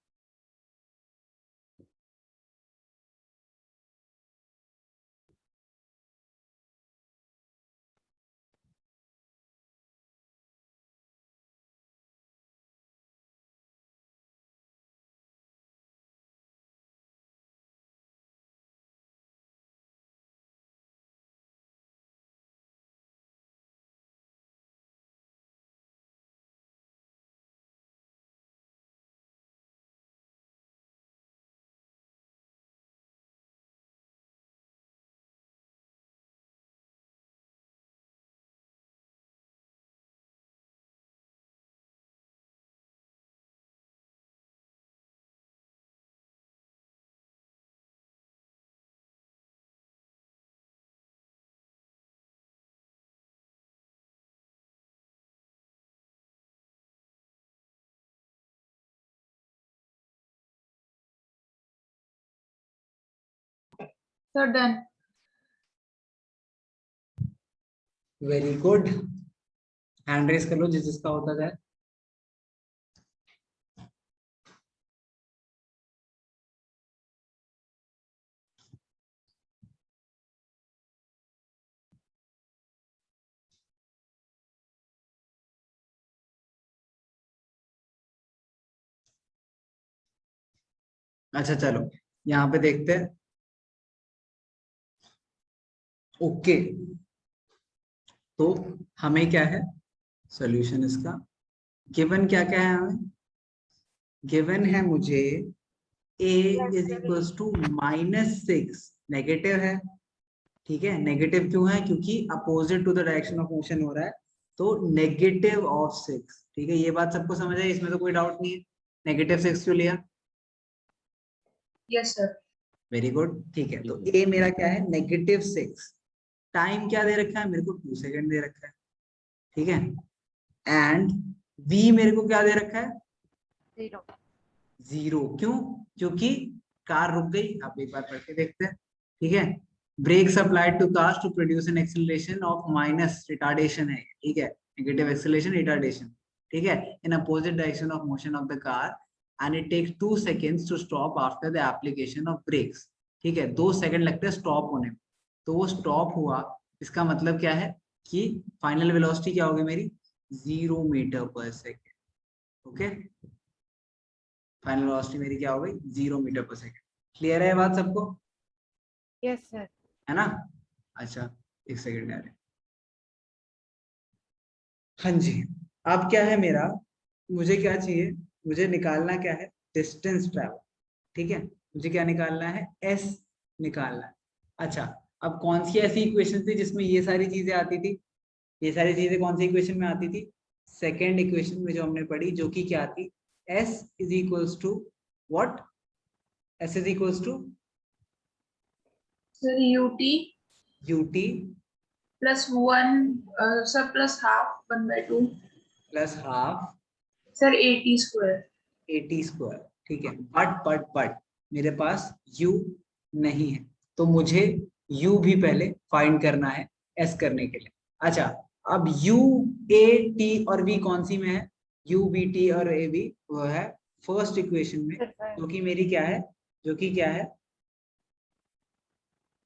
Sir, done. Very good, hand raise कर लो जिस जिसका होता जाए। अच्छा चलो यहाँ पे देखते हैं। ओके, तो हमें क्या है सॉल्यूशन इसका, गिवन क्या क्या है हमें, गिवन है मुझे a is equals to -6, negative है, ठीक है। नेगेटिव क्यों है, क्योंकि opposite to the direction of motion हो रहा है, तो -6, ठीक है। ये बात सबको समझ आई, इसमें तो कोई डाउट नहीं है। -6 क्यों लिया, यस सर। वेरी गुड, ठीक है। तो a मेरा क्या है -6, टाइम क्या दे रखा है मेरे को 2 सेकंड दे रखा है, ठीक है। एंड v मेरे को क्या दे रखा है 0। 0, क्यों, क्योंकि कार रुक गई। आप एक बार पढ़ के देखते हैं, ठीक है। Brakes applied to cars to produce an acceleration of minus, retardation है, ठीक है, नेगेटिव एक्सेलरेशन रिटार्डेशन, ठीक है, in opposite direction of motion of the car and it takes 2 seconds to stop after the application of brakes, ठीक है। 2 second लगते हैं stop होने में, तो वो स्टॉप हुआ, इसका मतलब क्या है कि फाइनल वेलोसिटी क्या होगी मेरी 0 मीटर पर सेकेंड, ओके। फाइनल वेलोसिटी मेरी क्या हो गई 0 मीटर पर सेकेंड। क्लियर है बात सबको, यस सर। है ना। अच्छा एक सेकेंड यार, हाँ जी। अब क्या है मेरा, मुझे क्या चाहिए, मुझे निकालना क्या है डिस्टेंस ट्रैवल, ठीक है। मुझे क्या निकालना है s निकालना है। अच्छा, अब कौन सी ऐसी इक्वेशन थी जिसमें ये सारी चीजें आती थी, ये सारी चीजें कौन सी इक्वेशन में आती थी, सेकेंड इक्वेशन में जो हमने पढ़ी, जो कि क्या थी, s is equals to what, s is equals to सर ut प्लस 1 सर प्लस हाफ 1/2 प्लस हाफ सर 80 स्क्वायर। 80 स्क्वायर, ठीक है। बट मेरे पास u नहीं है, तो मुझे u भी पहले फाइंड करना है s करने के लिए। अच्छा, अब u a t और v कौन सी में है, u b t और a v वो है फर्स्ट इक्वेशन में, जो कि मेरी क्या है, जो कि क्या है,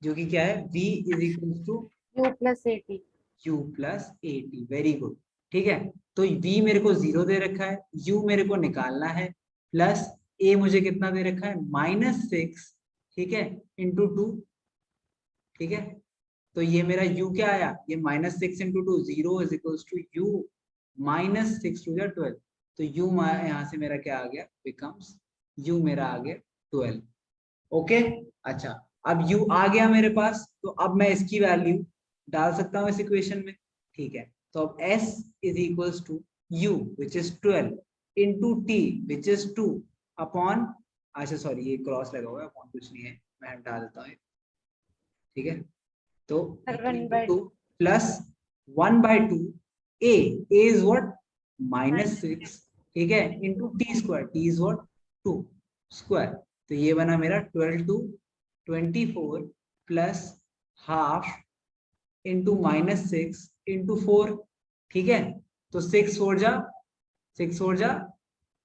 जो कि क्या है v is equal to U plus 80। u plus a t, very good, ठीक है। तो v मेरे को 0 दे रखा है, u मेरे को निकालना है, प्लस a मुझे कितना दे रखा है -6, ठीक है, इंटू 2, ठीक है। तो ये मेरा u क्या आया, ये -6 into 2, 0 is equals to u -6 two 12, तो u यहाँ से मेरा क्या आ गया, बिकम्स u मेरा आ गया 12, ओके। अच्छा, अब u आ गया मेरे पास, तो अब मैं इसकी वैल्यू डाल सकता हूँ इस इक्वेशन में, ठीक है। तो अब s is equals to u which is 12 into t which is 2 upon, अच्छा सॉरी ये क्रॉस लगा हुआ है, अपॉन कुछ नहीं है, मैं हटा देता हूँ, ठीक है। तो 1/2 प्लस 1/2 a इज व्हाट -6, ठीक है, into T square, T is what 2 square, तो ये बना मेरा 12 to 24 plus half into -6 into 4, ठीक है। तो 6 4 जा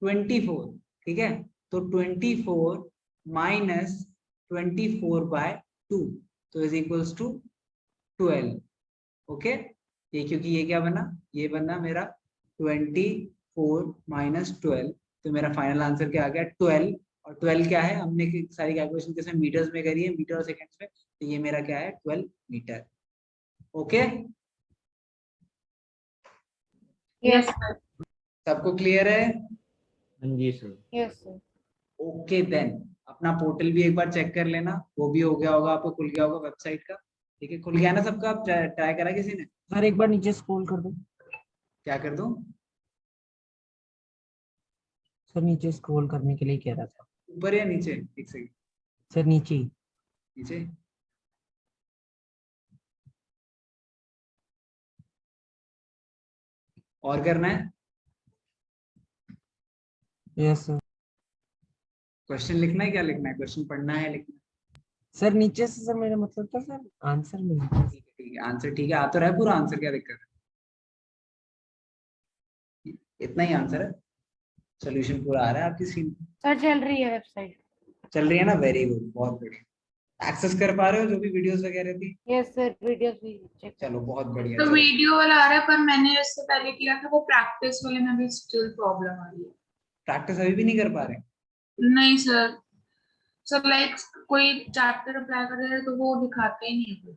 24, ठीक है। तो 24 माइनस 24/2, तो इज इक्वल्स टू 12, ओके। ये क्योंकि ये क्या बना, ये बना मेरा 24 माइनस 12, तो मेरा फाइनल आंसर क्या आ गया 12, और 12 क्या है, हमने सारी कैलकुलेशन किसमें मीटर्स में करी है, मीटर और सेकंड्स में, तो ये मेरा क्या है 12 metre, okay. Yes Yes, sir. सबको क्लियर है, हाँ जी sir. yes sir। Okay then. अपना पोर्टल भी एक बार चेक कर लेना, वो भी हो गया होगा, आपको खुल गया होगा वेबसाइट का, ठीक है। खुल गया ना सबका, आप ट्राई करा किसी ने, सर एक बार नीचे स्क्रॉल कर दो, क्या कर दूं, सर नीचे स्क्रॉल करने के लिए कह रहा था, ऊपर या नीचे, एक सेकंड, सर नीचे ही। नीचे, और करना है, यस सर। क्वेश्चन लिखना है, क्या लिखना है, क्वेश्चन पढ़ना है, लिखना सर नीचे से, सर मेरा मतलब था सर आंसर में नीचे है, से। ठीक है, आंसर ठीक है, आ तो रहा है पूरा आंसर, क्या दिक्कत है, इतना ही आंसर है, सोल्यूशन पूरा आ रहा है आपकी स्क्रीन सर चल रही है वेबसाइट। चल रही है ना, वेरी गुड, बहुत बढ़िया, एक्सेस कर पा रहे हो जो भी वीडियोस वगैरह थी, यस सर, वीडियोस भी चेक। चलो बहुत बढ़िया, तो चलो वीडियो वाला आ रहा है, पर मैंने इससे पहले किया था वो प्रैक्टिस वाले में भी स्टिल प्रॉब्लम आ रही है। प्रैक्टिस अभी भी नहीं कर पा रहे, नहीं सर, सर लाइक कोई चैप्टर अप्लाई कर रहे हैं तो वो दिखाते ही नहीं है।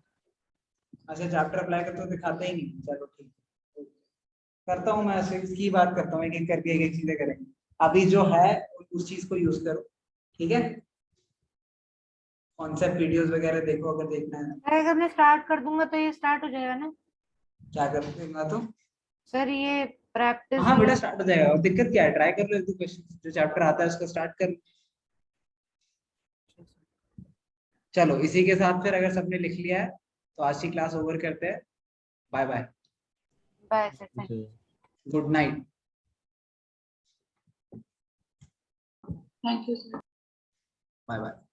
अच्छा चैप्टर अप्लाई करते हो दिखाते ही नहीं, चलो ठीक है। करता हूँ मैं ऐसे इसकी बात करता हूँ, एक एक करके एक एक चीजें करेंगे। अभी जो है उस चीज को यूज करो, ठीक है। कॉन्सेप्ट वीडियोस वगैरह देखो अगर देखना है। अगर मैं स्टार्ट कर दूंगा तो ये स्टार्ट हो जाएगा ना क्या करूँगा तो? सर? ये प्रैक्टिस हाँ बेटा स्टार्ट हो जाएगा, और दिक्कत क्या है, ट्राई कर लो एक दो क्वेश्चन जो चैप्टर आता है उसको स्टार्ट कर लो। चलो इसी के साथ फिर अगर सबने लिख लिया है तो आज की क्लास ओवर करते हैं। Bye bye, bye sir. Good night. Thank you sir. Bye bye.